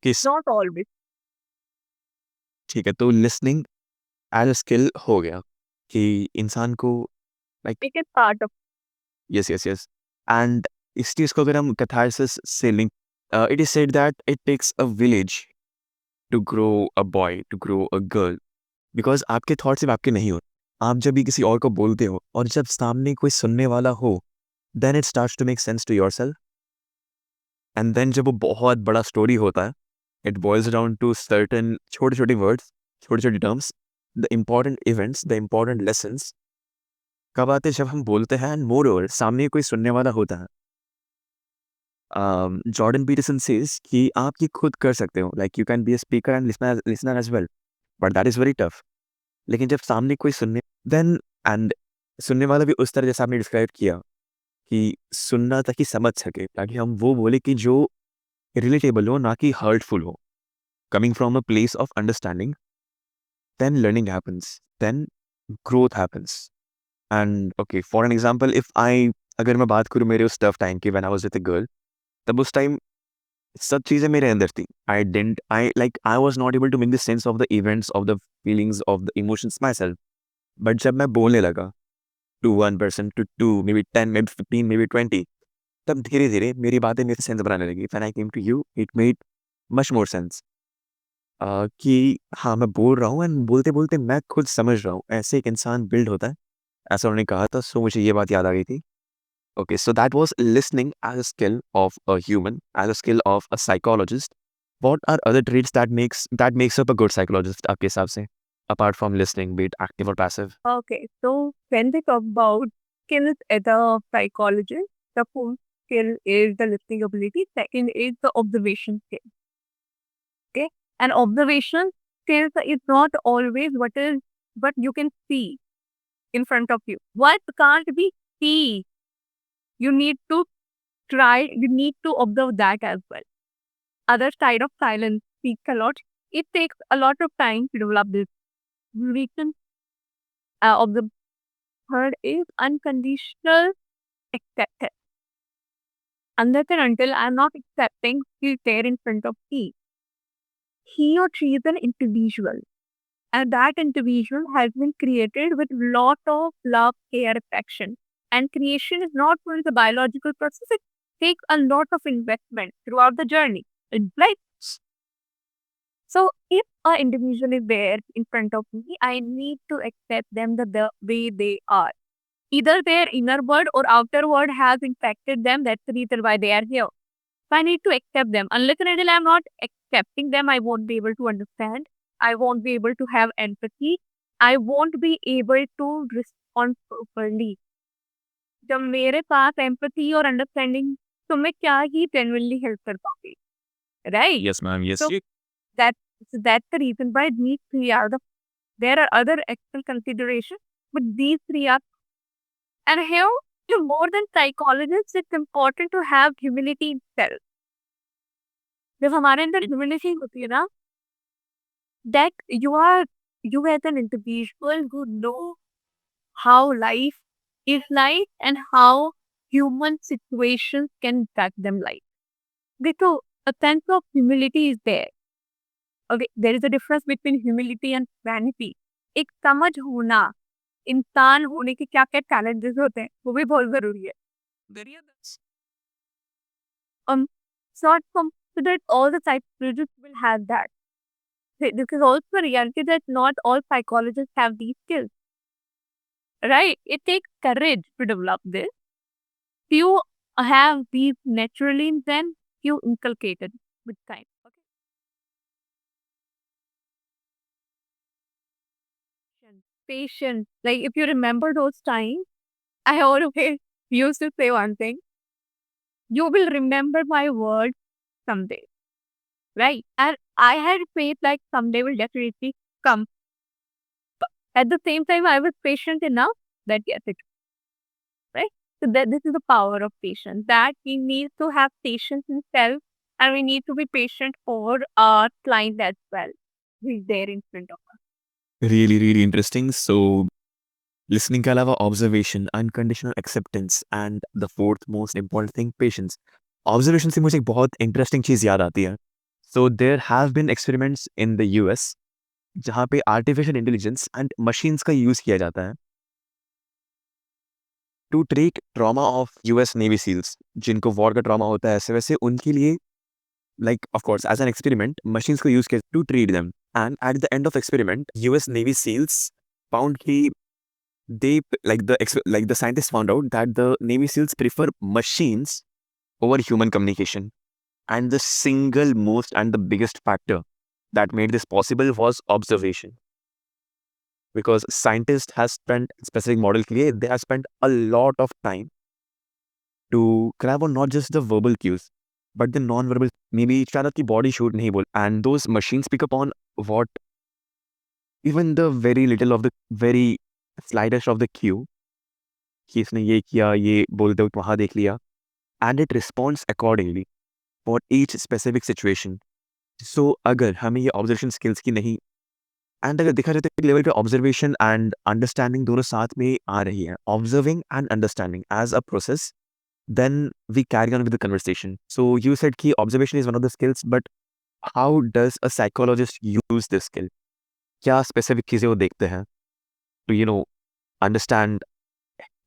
किस Not always. ठीक है, तो listening as a skill हो गया कि इंसान को like It is part of. Yes, yes, yes. And इस चीज़ को अगर हम कैथारसिस से link it is said that it takes a village to grow a boy, to grow a girl, because आपके थॉट सिर्फ आपके नहीं होते। आप जब भी किसी और को बोलते हो और जब सामने कोई सुनने वाला हो, then it starts to make sense to yourself. And then जब वो बहुत बड़ा स्टोरी होता है, it boils down to certain छोटे छोटे वर्ड्स, छोटे छोटे terms, the important events, the important lessons कब आते हैं जब हम बोलते हैं एंड मोर ओवर सामने कोई सुनने वाला होता है। जॉर्डन पीटरसन सेज कि आप ये खुद कर सकते हो, like you can be a speaker and listener as well, but that is very tough. लेकिन जब सामने कोई सुनने देन एंड सुनने वाला भी उस तरह जैसा आपने डिस्क्राइब किया कि सुनना ताकि समझ सके, ताकि हम वो बोले कि जो रिलेटेबल हो, ना कि हर्टफुल हो। Coming from a place of understanding, then learning happens, then growth happens. And okay, for an example, if I अगर मैं बात करूँ मेरे उस टफ टाइम की when I was with a girl, तब उस टाइम सब चीज़ें मेरे अंदर थी। I was not able to make the sense of the events, of the feelings, of the emotions myself. But जब मैं बोलने लगा to one person, to two, maybe 10, maybe 15, maybe 20, तब धीरे-धीरे मेरी बातें मेरे sense बनाने लगी। When I came to you, it made much more sense कि हाँ, मैं बोल रहा हूँ एंड बोलते-बोलते मैं खुद समझ रहा हूँ, ऐसे एक इंसान बिल्ड होता है, ऐसा उन्होंने कहा था, सो मुझे ये बात याद आ गई थी। Okay, so that was listening as a skill of a human, as a skill of a psychologist. What are other traits that makes up a good psychologist आपके हिसाब से? Apart from listening, be it active or passive. Okay, so when they talk about skills as a psychologist, the first skill is the listening ability, second is the observation skill. Okay, and observation skills is not always what you can see in front of you. What can't be see? You need to try. You need to observe that as well. Other side of silence speaks a lot. It takes a lot of time to develop this. Reason of the third is unconditional acceptance. Unless and until I'm not accepting he's there in front of me, he or she is an individual. And that individual has been created with lot of love, care, affection. And creation is not only the biological process, it takes a lot of investment throughout the journey. Like, so if an individual is there in front of me, I need to accept them the way they are. Either their inner world or outer world has impacted them. That's the reason why they are here. So I need to accept them. Unless and until I'm not accepting them, I won't be able to understand. I won't be able to have empathy. I won't be able to respond properly. जब मेरे पास empathy और understanding, तो मैं क्या ही genuinely help कर पाऊंगी, right? Yes, ma'am. Yes, So that that's the reason why these three are the. There are other external considerations, but these three are. And here, more than psychologists, it's important to have humility itself. जब हमारे अंदर humility होती है ना, that you as an individual who know how life is like and how human situations can impact them like. देखो, a sense of humility is there. Okay, there is a difference between humility and vanity. एक समझ होना, इंसान होने के क्या क्या challenges होते हैं, वो भी बहुत जरूरी है. There is it's not considered all the psychologists will have that. This is also a reality that not all psychologists have these skills, right? It takes courage to develop this. Few have these naturally, then few inculcated with time. Okay. Patience. Like if you remember those times, I always used to say one thing: you will remember my words someday, right? And I had faith like someday will definitely come. But at the same time, I was patient enough that yes, it right. So that this is the power of patience. That we need to have patience in self, and we need to be patient for our client as well, who is there in front of us. really, really interesting. So, listening के अलावा observation, unconditional acceptance, and the fourth most important thing, patience. Observation से मुझे एक बहुत interesting चीज़ याद आती है. So, there have been experiments in the US जहाँ पे artificial intelligence and machines का यूज़ किया जाता है to treat trauma of US navy seals, जिनको वॉर का ट्रॉमा होता है ऐसे वैसे उनके लिए, like of course as an experiment machines को यूज किया to treat them, and at the end of experiment US navy seals found कि they like the scientists found out that the navy seals prefer machines over human communication, and the single most and the biggest factor that made this possible was observation. because scientist has spent specific model के लिए, they have spent a lot of time to grab on not just the verbal cues but the non-verbal. Maybe शायद की body shoot नहीं बोल, and those machines pick up on what, even the very little of the very slightest of the cue कि इसने ये किया, ये बोलते वक्त वहाँ देख लिया, and it responds accordingly for each specific situation. So अगर हमें ये observation skills की नहीं, एंड अगर देखा जाए तो एक लेवल पे ऑब्जर्वेशन एंड अंडरस्टैंडिंग दोनों साथ में आ रही है, observing and understanding as a process, then we carry on with the conversation. So you said key observation is one of the skills, but how does a psychologist use this skill? क्या specific चीज़ें वो देखते हैं to, understand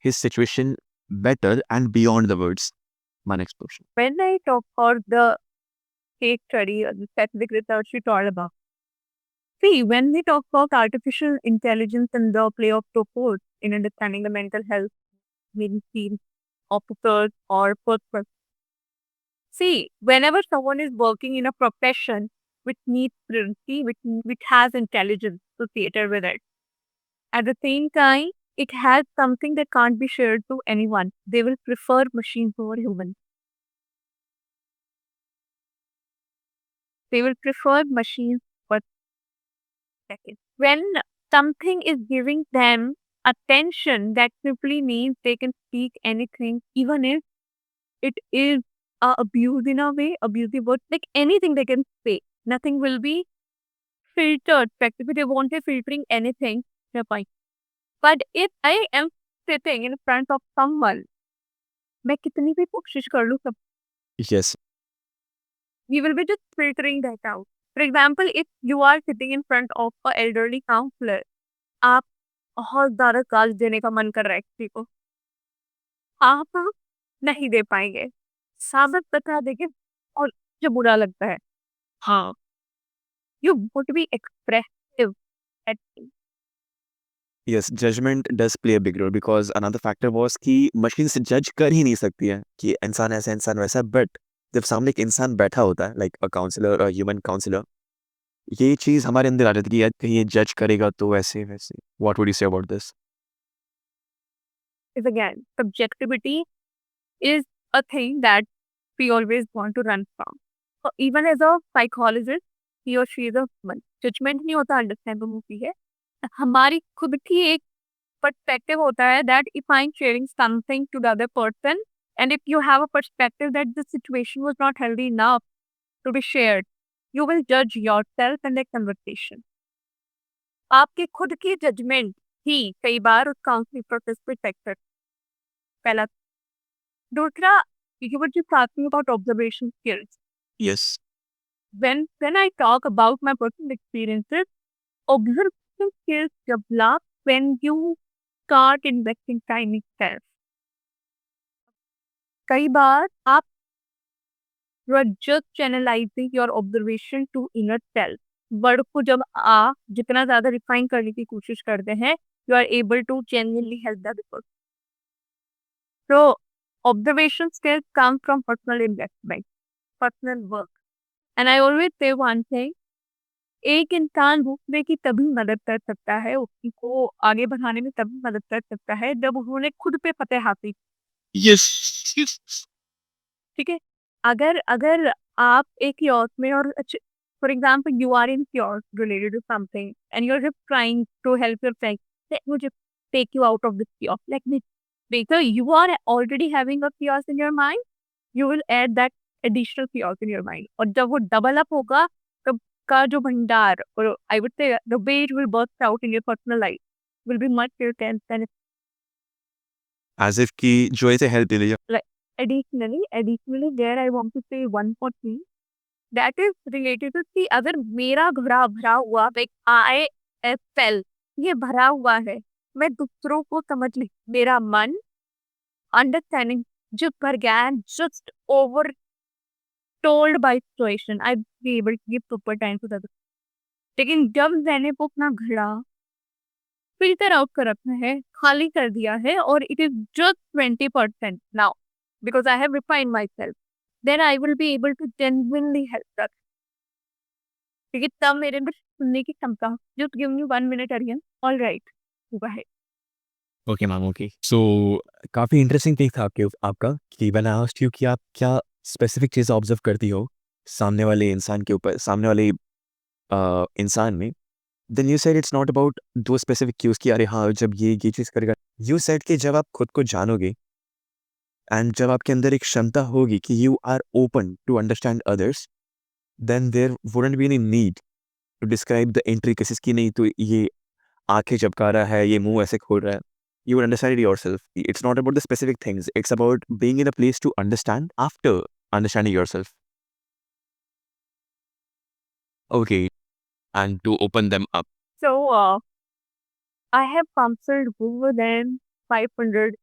his situation better and beyond the words? My next question. When I talk about the case study or the specific research you talked about, see, when we talk about artificial intelligence and the play of robots in understanding the mental health, medicine, officers, or purpose. See, whenever someone is working in a profession which needs privacy, which has intelligence associated with it, at the same time, it has something that can't be shared to anyone. They will prefer machines over humans. They will prefer machines for seconds. When something is giving them attention, that simply means they can speak anything, even if it is abused in a way, abusive word, like anything they can say. Nothing will be filtered. Practically, they won't be filtering anything. They're fine. But if I am sitting in front of someone, मैं कितनी भी कोशिश कर लूँ सब, Yes. we will be just filtering that out. For example, if you are sitting in front of a elderly counselor, आप बहुत ज़्यादा काज देने का मन कर रहा है किसी को, आप नहीं दे पाएंगे, साबित बता देंगे और जो बुरा लगता है, हाँ, you would be expressive at Yes, judgment does play a big role because another factor was कि मशीन से जज कर ही नहीं सकती है कि इंसान ऐसा इंसान वैसा, बट जब सामने एक इंसान बैठा होता है लाइक अ काउंसलर और ह्यूमन काउंसलर, ये चीज़ हमारे अंदर आ जाती है कि यार कहीं ये जज करेगा तो वैसे वैसे. What would you say about this? is again, subjectivity is a thing that we always want to run from. So even as a psychologist, he or she is a human. Judgment नहीं होता, understanding होती है. हमारी खुद की एक perspective होता है that if I'm sharing something to the other person, and if you have a perspective that the situation was not healthy enough to be shared, you will judge yourself and the conversation. आपके खुद की judgement ही कई बार उस counselling process पे effect करती है. पहला. दूसरा, you were just talking about observation skills. Yes. When I talk about my personal experiences, observation skills develop when you start investing time in self. कई बार आप you are just channelizing your observation to inner self. Word को जब आप जितना ज्यादा refine करने की कोशिश करते हैं, you are able to genuinely help the other person. So observation skills come from personal investment, personal work. And I always say one thing, एक इंसान दूसरे की तभी मदद कर सकता है, उसी को आगे बढ़ाने में तभी मदद कर सकता है जब उन्होंने खुद पे फतेह हासिल की. Yes. ठीक है. अगर अगर आप एक क्योस में और for example you are in chaos related to something and you are just trying to help your friend, let me just take you out of this chaos, let me because you are already having a chaos in your mind, you will add that additional chaos in your mind. और जब वो double up होगा, तब का जो भंडार, और I would say the way it will burst out in your personal life will be much more intense than As if कि जो ऐसे हेल्प दे दिया. like additionally there I want to say one more thing that is related to कि अगर मेरा घड़ा भरा हुआ, like I fell, ये भरा हुआ है, मैं दूसरों को समझ ली, मेरा मन understanding just भर गया and just over told by situation, I be able to give proper time to the other. लेकिन जब मैंने वो अपना घड़ा फिल्टर आउट कर रखा है, खाली कर दिया है, और it is just 20% now because I have refined myself, then I will be able to genuinely help that. क्योंकि तब मेरे अंदर सुनने की क्षमता, just give me 1 minute Aryan, alright, go ahead. Okay ma'am, okay. So काफ़ी इंटरेस्टिंग थिंग था आपका कि व्हेन आई आस्क्ड यू कि आप क्या स्पेसिफिक चीज़ ऑब्जर्व करती हो सामने वाले इंसान के ऊपर, सामने वाले इंसान में, then you said it's not about two specific cues कि अरे हाँ जब ये चीज़ करेगा। यू सेड कि जब आप खुद को जानोगे एंड जब आपके अंदर एक क्षमता होगी कि you are open to understand others, then there wouldn't be any need to describe the intricacies की नहीं तो ये आंखें झपका रहा है, ये मुंह ऐसे खोल रहा है। You will understand it yourself. It's not about the specific things. It's about being in a place to understand after understanding yourself. Okay. And to open them up. So, I have counseled more than 500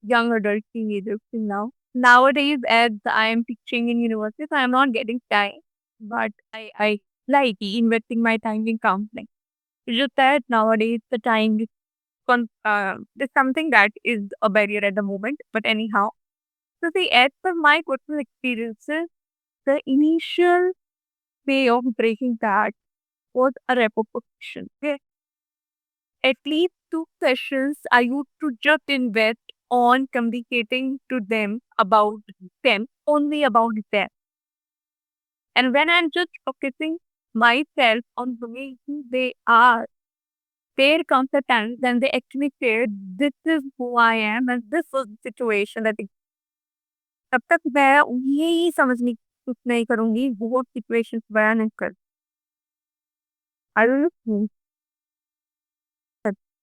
young adult teenagers till now. Nowadays, as I am teaching in universities, I am not getting time, but I like investing my time in counseling. It's just that nowadays the time is there's something that is a barrier at the moment. But anyhow, so see, as per my personal experiences, the initial way of breaking that was a repetition. Okay? At least 2 sessions I used to just invest on communicating to them about them, only about them. And when I'm just focusing myself on the way who they are, there comes a time when they actually say, this is who I am and this was the situation that तब तक मैं यही समझने की कोशिश नहीं करूंगी, वो सिचुएशन बयान नहीं कर। I don't know,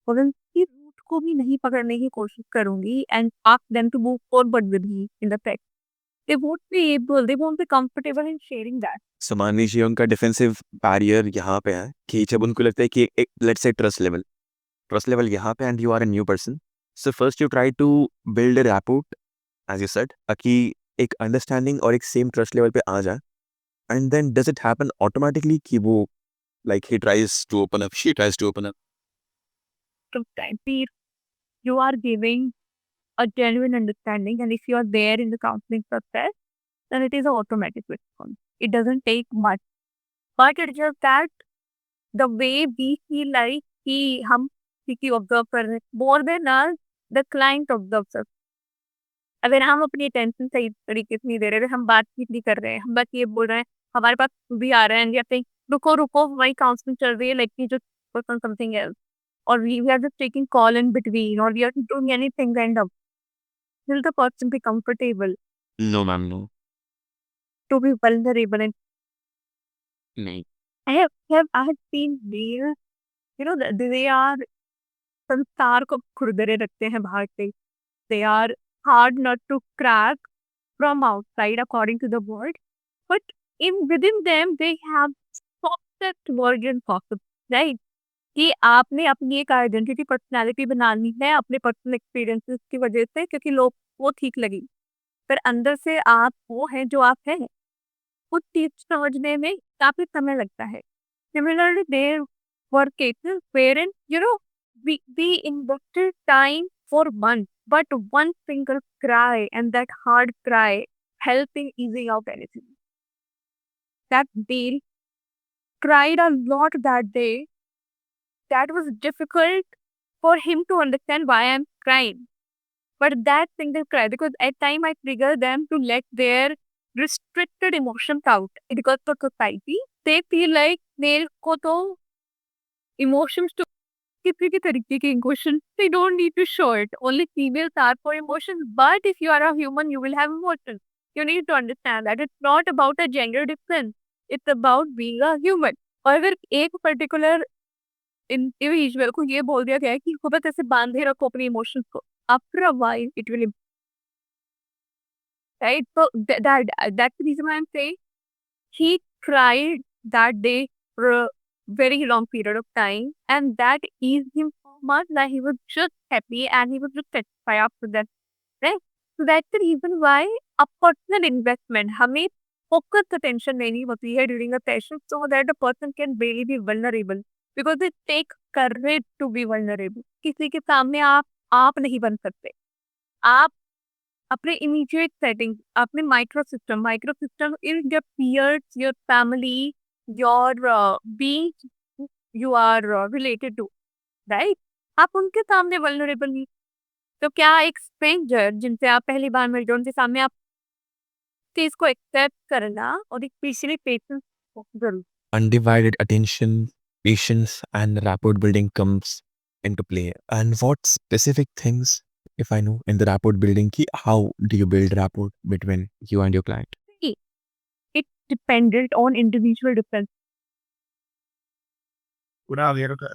और उनकी रूट को भी नहीं पकड़ने की कोशिश करूंगी and ask them to move forward with me in the text. They won't be comfortable in sharing that. So मान लीजिए उनका डिफेंसिव बैरियर यहाँ पे है कि जब उनको लगता है कि एक लेट्स से ट्रस्ट लेवल यहाँ पे and you are a new person, so first you try to build a rapport as you said कि एक अंडरस्टैंडिंग और एक सेम ट्रस्ट लेवल पे आ जाए, and then does it happen automatically कि वो like he tries to open up, she tries to open up? To time, you are giving a genuine understanding, and if you are there in the counseling process, then it is an automatic response. It doesn't take much, but it's just that the way we feel like कि हम किसी की observe कर रहे हैं more than us, the client observes us. अगर हम अपनी अटेंशन सही तरीके से नहीं दे रहे, हम बातचीत नहीं कर रहे हैं, हम बस ये बोल रहे हैं, हमारे पास भी आ रहा है या फिर रुको रुको हमारी काउंसलिंग चल रही है, late me just work on something else, और we are just taking call in between, or we are doing anything random. Will the person be comfortable no ma'am, no. to be vulnerable? And नहीं। I have seen real, they are संसार को खुरदरे रखते हैं बाहर से. They are hard not to crack from outside according to the world, but within them they have softest version possible, right? कि आपने अपनी एक आइडेंटिटी पर्सनालिटी बनानी है अपने पर्सनल एक्सपीरियंसेस की वजह से, क्योंकि लोग वो ठीक लगी, पर अंदर से आप वो हैं जो आप हैं, उस चीज समझने में काफी समय लगता है. Similarly, there were cases wherein, we invested time for months, but one single cry and that hard cry helped in easing out anything. That Dale cried a lot that day. That was difficult for him to understand why I'm crying. But that single cry, because at time I trigger them to let their restricted emotions out. Because for society, they feel like मेरे को तो emotions to किसी भी तरीके के emotions, they don't need to show it. Only females are for emotions. But if you are a human, you will have emotions. You need to understand that it's not about a gender difference. It's about being a human. और अगर एक particular individual को ये बोल दिया गया है कि खूब बस ऐसे बांधे रखो अपने इमोशंस को, after a while it will, right? So that's the reason why I'm saying he cried that day for a very long period of time, and that eased him so much that he was just happy and he was just satisfied after that, right? So that's the reason why a personal investment, हमें focused attention देनी होती है during a session so that the person can really be vulnerable, because it takes courage to be vulnerable. किसी के सामने आप नहीं बन सकते. आप अपने immediate settings, अपने micro system is your peers, your family, your being you are related to, right? आप उनके सामने वल्नरेबल नहीं। तो क्या एक स्ट्रेंजर जिनसे आप पहली बार मिल रहे हो उनके सामने आप चीज को एक्सेप्ट करना और एक पीछे पेशेंस जरूर। Undivided attention, patience, and rapport building comes into play. And what specific things, if I know, in the rapport building, how do you build rapport between you and your client? It depended on individual difference. पूरा aware होता है।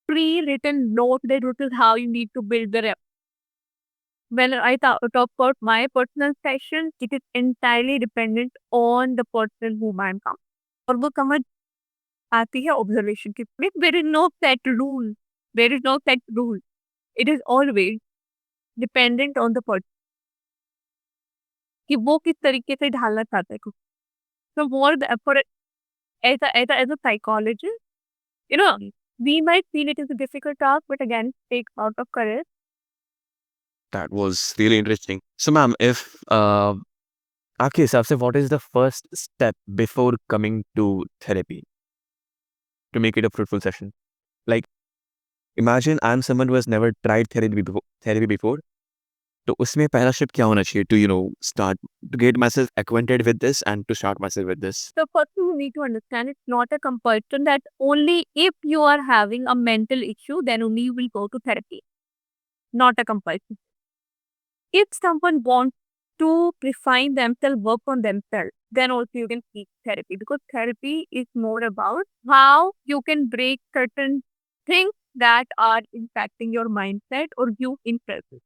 Pre-written note that this is how you need to build the rep. When I talk about my personal session, it is entirely dependent on the person whom I'm talking. और वो समझ आती है observation की। There is no set rule. There is no set rule. It is always dependent on the person कि वो किस तरीके से ढालना चाहता है कुछ। So more the, for as a psychologist, you know, we might feel it is a difficult task, but again, it takes out of courage. That was really interesting. So, ma'am, if आपके हिसाब से what is the first step before coming to therapy to make it a fruitful session? Like, imagine I'm someone who has never tried therapy before. तो उसमें पहला step क्या होना चाहिए to start to get myself acquainted with this and to start myself with this? So first you need to understand it's not a compulsion that only if you are having a mental issue, then only you will go to therapy. Not a compulsion. If someone wants to refine themselves, work on themselves, then also you can seek therapy because therapy is more about how you can break certain things that are impacting your mindset or you in present.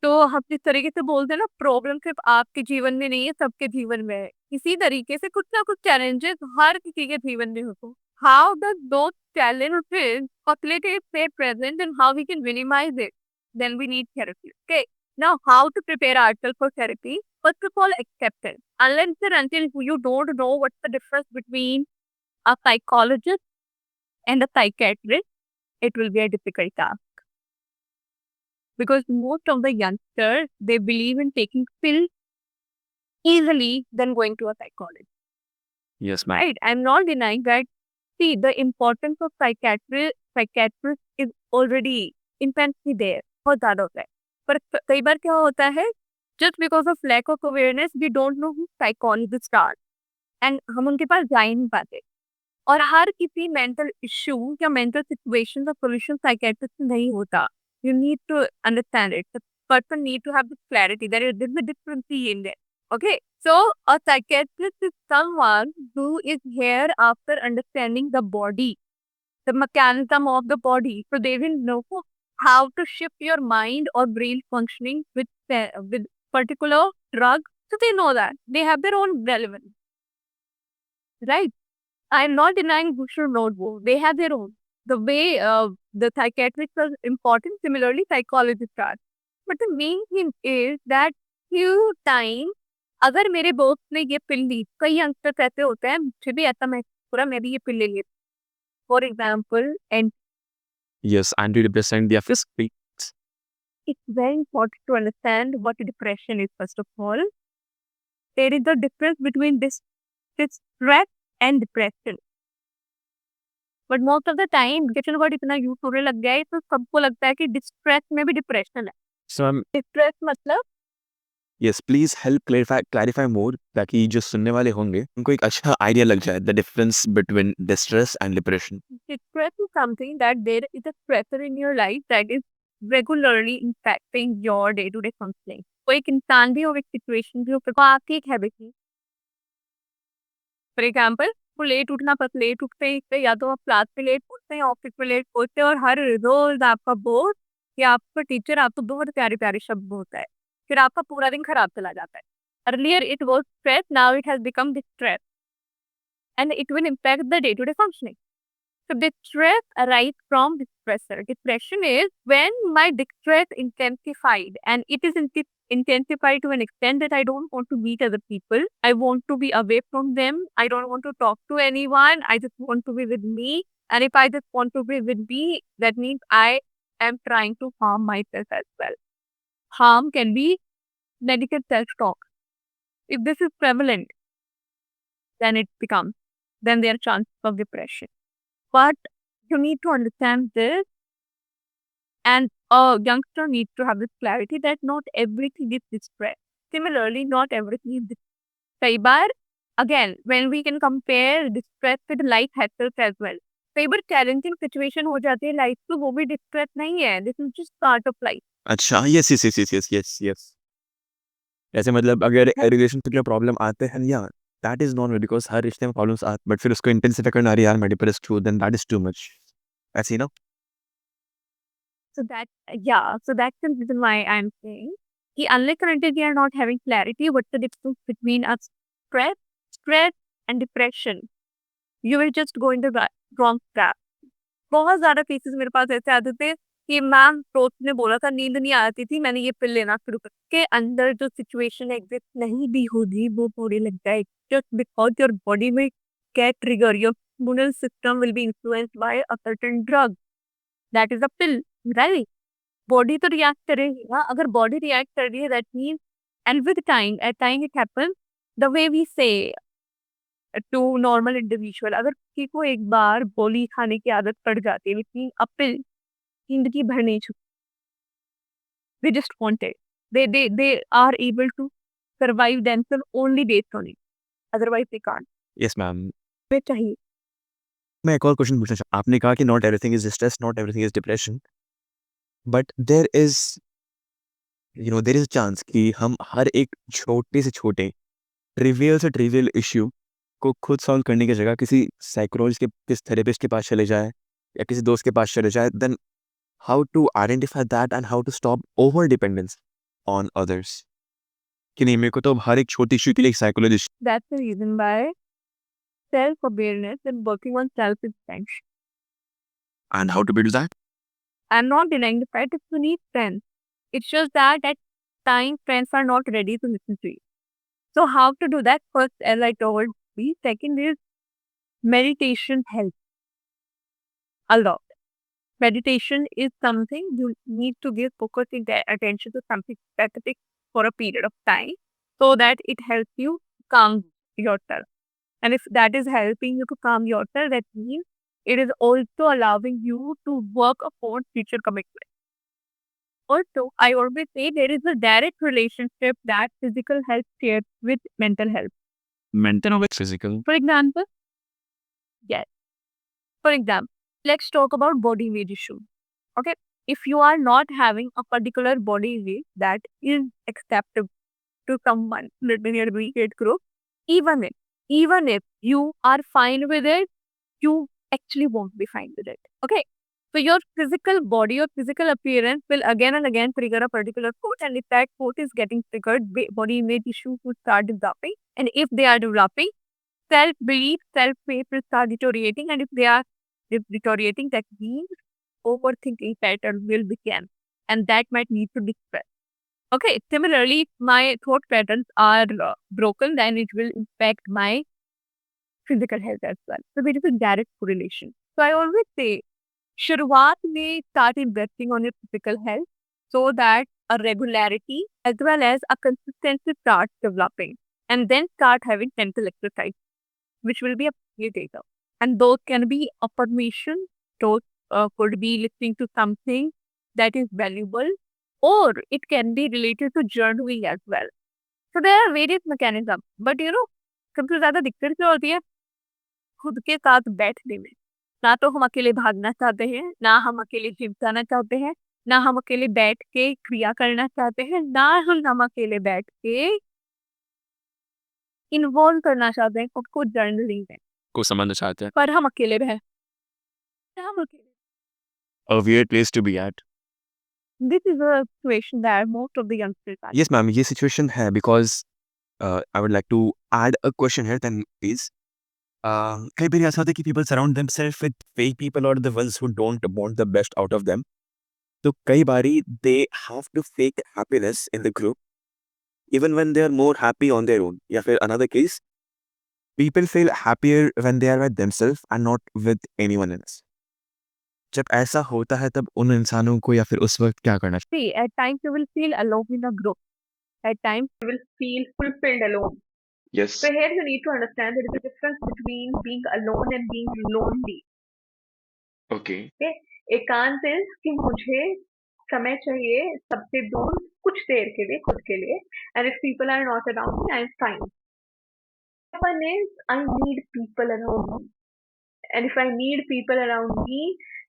तो हम जिस तरीके से बोलते हैं ना problem सिर्फ आपके जीवन में नहीं है सबके जीवन में है इसी तरीके से कुछ ना कुछ चैलेंजेस हर किसी के जीवन में हो how does those challenges facilitate stay present and how we can minimize it then we need therapy okay now how to prepare ourselves for therapy first of all acceptance unless and until you don't know what's the difference between a psychologist and a psychiatrist it will be a difficult task because most of the youngsters they believe in taking pills easily than going to a psychologist. Yes, ma'am. Right? I'm not denying that. See, the importance of psychiatrist is already intensely there. बहुत ज़्यादा होता है पर कई बार क्या होता है just because of lack of awareness we don't know who psychologists are and हम उनके पास जा ही नहीं पाते और हर किसी मेंटल इश्यू या मेंटल सिचुएशन का सोल्यूशन साइकेट्रिस्ट नहीं होता you need to understand it the person need to have this clarity there is a difference in there okay so a psychiatrist is someone who is here after understanding the body the mechanism of the body so they will know how to shift your mind or brain functioning with particular drug so they know that they have their own relevance right I'm not denying who should know both. They have their own. The way the psychiatrists are important, similarly psychologists are. But the main thing is that few time अगर मेरे दोस्त ने ये पिल ली कई youngsters ऐसे होते हैं मुझे भी ऐसा मैं पूरा मैं भी ये पिल ले ली for example and Yes, antidepressant, they are physically. it's very important to understand what depression is first of all. There is a difference between this stress and depression. But most of the time depression word इतना use होने लग गया है तो सबको लगता है कि डिस्ट्रेस में भी डिप्रेशन है So, डिस्ट्रेस मतलब yes, please help clarify more ताकि जो सुनने वाले होंगे उनको एक अच्छा आइडिया लग जाए the difference between distress and depression. Distress is something that there is a pressure in your life that is regularly impacting your day to day functioning कोई एक इंसान भी हो एक सिचुएशन भी हो फिर आपकी एक हैबिट है फॉर एग्जाम्पल वो लेट उठना बस लेट उठते ही या तो आप क्लास में लेट पहुंचते हैं ऑफिस में लेट पहुंचते हैं और हर रोज आपका बोस या आपका टीचर आपको बहुत प्यारे प्यारे शब्द बोलता है फिर आपका पूरा दिन खराब चला जाता है earlier it was stress now it has become distress and it will impact the day to day functioning So distress arises from distressor. Depression is when my distress intensified, and it is intensified to an extent that I don't want to meet other people. I want to be away from them. I don't want to talk to anyone. I just want to be with me. And if I just want to be with me, that means I am trying to harm myself as well. Harm can be negative self-talk. If this is prevalent, then there are chances of depression. But you need to understand this, and a youngster needs to have this clarity that not everything is distress. Similarly, not everything is कई बार again when we can compare distress with life hassles as well. कई बार challenging situation हो जाती है life तो वो भी distress नहीं है. This is just part of life. अच्छा, yes yes yes yes yes yes yes ऐसे मतलब अगर रिलेशनशिप में प्रॉब्लम आते हैं या दैट इज नॉर्मल बिकॉज हर रिश्ते में प्रॉब्लम्स आते बट फिर उसको इंटेंसिफाई करना अरे यार मैं डिप्रेस्ड हूँ then that is too much ऐसे ही ना So that's the reason why I'm saying कि unless and until we are not having clarity what's the difference between us stress and depression, you will just go in the wrong trap. बहुत ज़्यादा cases मेरे पास ऐसे आते थे कि ma'am दोस्त ने बोला था नींद नहीं आती थी, मैंने ये पिल लेना शुरू कर के अंदर जो सिचुएशन एग्जिस्ट नहीं भी होगी वो पूरी लग जाए जस्ट बिकॉज योर बॉडी में get trigger, your immune system will be influenced by a certain drug that is a pill, right? Body तो रिएक्ट करेगी ना, अगर बॉडी रिएक्ट कर रही है that means and with time at time it happen the way we say to normal individual, अगर किसी को एक बार गोली खाने की आदत पड़ जाती है लेकिन अपील जिंदगी भर नहीं छूटती, they just want it, they are able to survive themselves only based on it, otherwise they can't. Yes ma'am वे चाहिए मैं एक और क्वेश्चन पूछना चाहूँ आपने कहा कि not everything is stress not everything is depression but there is there is chance कि हम हर एक छोटे से छोटे ट्रिवियल से ट्रिवियल इश्यू को खुद सॉल्व करने की जगह किसी साइकोलॉजिस्ट के किसी थेरेपिस्ट के पास चले जाए या किसी दोस्त के पास चले जाए then how to identify that and how to stop over dependence on others कि नहीं मेरे को तो हर एक छोटी इश्यू के लिए एक psychologist that's the reason why self awareness and working on self is essential. And how to be do that I'm not denying the fact that you need friends. It's just that at time friends are not ready to listen to you. So how to do that? First, as I told you, second is meditation helps a lot. Meditation is something you need to give focusing attention to something specific for a period of time so that it helps you calm yourself. And if that is helping you to calm yourself, that means it is also allowing you to work upon future commitment. Also, I always say there is a direct relationship that physical health shares with mental health. Mental और physical For example, yes. For example, let's talk about body weight issue. Okay, if you are not having a particular body weight that is acceptable to someone in your weight group, even if you are fine with it, you actually won't be fine with it. Okay. So your physical body, your physical appearance will again and again trigger a particular food, and if that food is getting triggered, body image issues will start developing. And if they are developing, self-belief, self-faith will start deteriorating. And if they are deteriorating, that means overthinking pattern will begin, and that might lead to distress. Okay. Similarly, if my thought patterns are broken, then it will impact my physical health as well. So there is a direct correlation. So I always say, शुरुआत में start investing on your physical health so that a regularity as well as a consistency starts developing, and then start having mental exercise, which will be a facilitator. And those can be affirmation, those could be listening to something that is valuable, or it can be related to journaling as well. So there are various mechanisms, but सबसे ज़्यादा दिक्कत क्या होती है खुद के साथ बैठने में। ना तो हम अकेले भागना चाहते हैं, ना हम अकेले जिम जाना चाहते हैं, ना हम अकेले बैठ के क्रिया करना चाहते हैं, ना हम अकेले बैठ के इन्वॉल्व करना चाहते हैं खुद को जर्नलिंग में, को समझना चाहते हैं पर हम अकेले हम अकेले a weird place to be at This is a situation that most of the youngsters are. yes ma'am ये situation है because I would like to add a question here then please कई बार ऐसा होता है कि people surround themselves with fake people or the ones who don't want the best out of them. तो कई बारी they have to fake happiness in the group even when they are more happy on their own. या फिर another case, people feel happier when they are with themselves and not with anyone else. जब ऐसा होता है तब उन इंसानों को या फिर उस वक्त क्या करना चाहिए? See, at times you will feel alone in a group. At times you will feel fulfilled alone. Yes. So here you need to understand there is a difference between being alone and being lonely. Okay. Okay? एकांत is कि मुझे समय चाहिए सबसे दूर कुछ देर के लिए खुद के लिए, and if people are not around me, I am fine. One is I need people around me, and if I need people around me,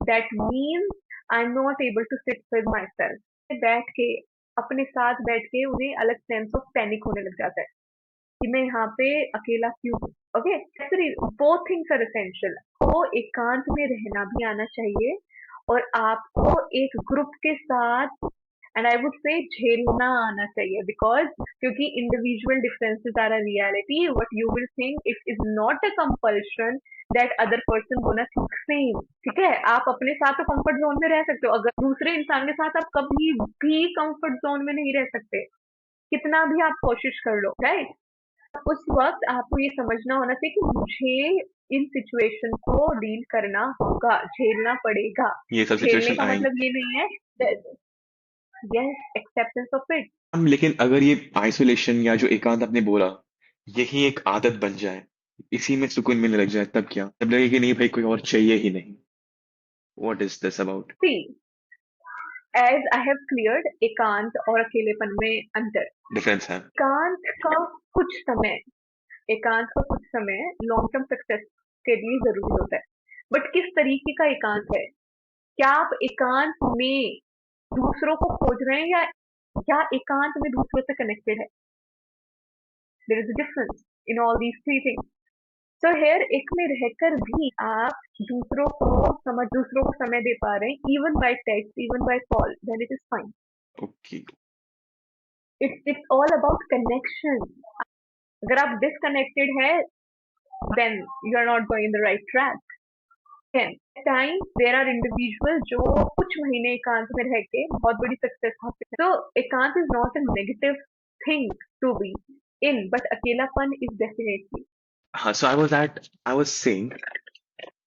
that means I'm not able to sit with myself. बैठ के अपने साथ बैठ के उन्हें अलग sense of panic होने लग जाता है कि मैं यहाँ पे अकेला क्यों हूँ. Okay, both things are essential. तो एकांत में रहना भी आना चाहिए और आपको एक ग्रुप के साथ एंड आई वुड से झेलना आना चाहिए, बिकॉज क्योंकि individual differences are a reality. What you will think it is not a compulsion that other person gonna think same. ठीक है, आप अपने साथ तो कंफर्ट जोन में रह सकते हो, अगर दूसरे इंसान के साथ आप कभी भी कंफर्ट जोन में नहीं रह सकते, कितना भी आप कोशिश कर लो, राइट? उस वक्त आपको ये समझना होना चाहिए कि मुझे इन सिचुएशन को डील करना होगा, झेलना पड़ेगा. ये सब झेलने सिचुएशन का आएंगे. मतलब ये नहीं है यस एक्सेप्टेंस ऑफ इट. लेकिन अगर ये आइसोलेशन या जो एकांत आपने बोला यही एक आदत बन जाए, इसी में सुकून मिलने लग जाए, तब क्या? तब लगे कि नहीं भाई कोई और चाहिए ही नहीं. What is this about? See, as I have cleared एकांत और अकेलेपन में अंतर. डिफरेंस है. एकांत का कुछ समय एकांत का कुछ समय लॉन्ग टर्म सक्सेस के लिए जरूरी होता है, बट किस तरीके का एकांत है? क्या आप एकांत में दूसरों को खोज रहे हैं या क्या एकांत में दूसरों से कनेक्टेड है? There is a difference in all these three things. So here एक में रहकर भी आप दूसरों को समय दे पा रहे हैं, even by text, even by call, then it is fine. Okay. It's all about connection. अगर आप डिसकनेक्टेड है then you are not going in the right track. Time there are individual जो कुछ महीने एकांत में रह के बहुत बड़ी सक्सेस हासिल. तो एकांत is not a negative thing to be in, but अकेलापन इज डेफिनेटली. हाँ, सो आई वाज सेइंग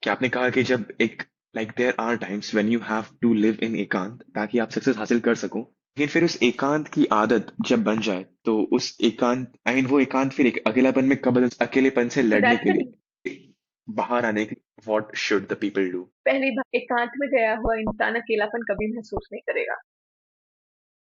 कि आपने कहा कि जब एक like there are times when you have to live in एकांत ताकि आप सक्सेस हासिल कर सको, लेकिन फिर उस एकांत की आदत जब बन जाए तो उस एकांत आई मीन वो एकांत फिर एक अकेलापन में कब बदल, अकेलेपन से लड़ने दैट्स के द लिए बाहर आने के what should the people do? पहली बात, एकांत में गया हुआ इंसान अकेलापन कभी महसूस नहीं करेगा.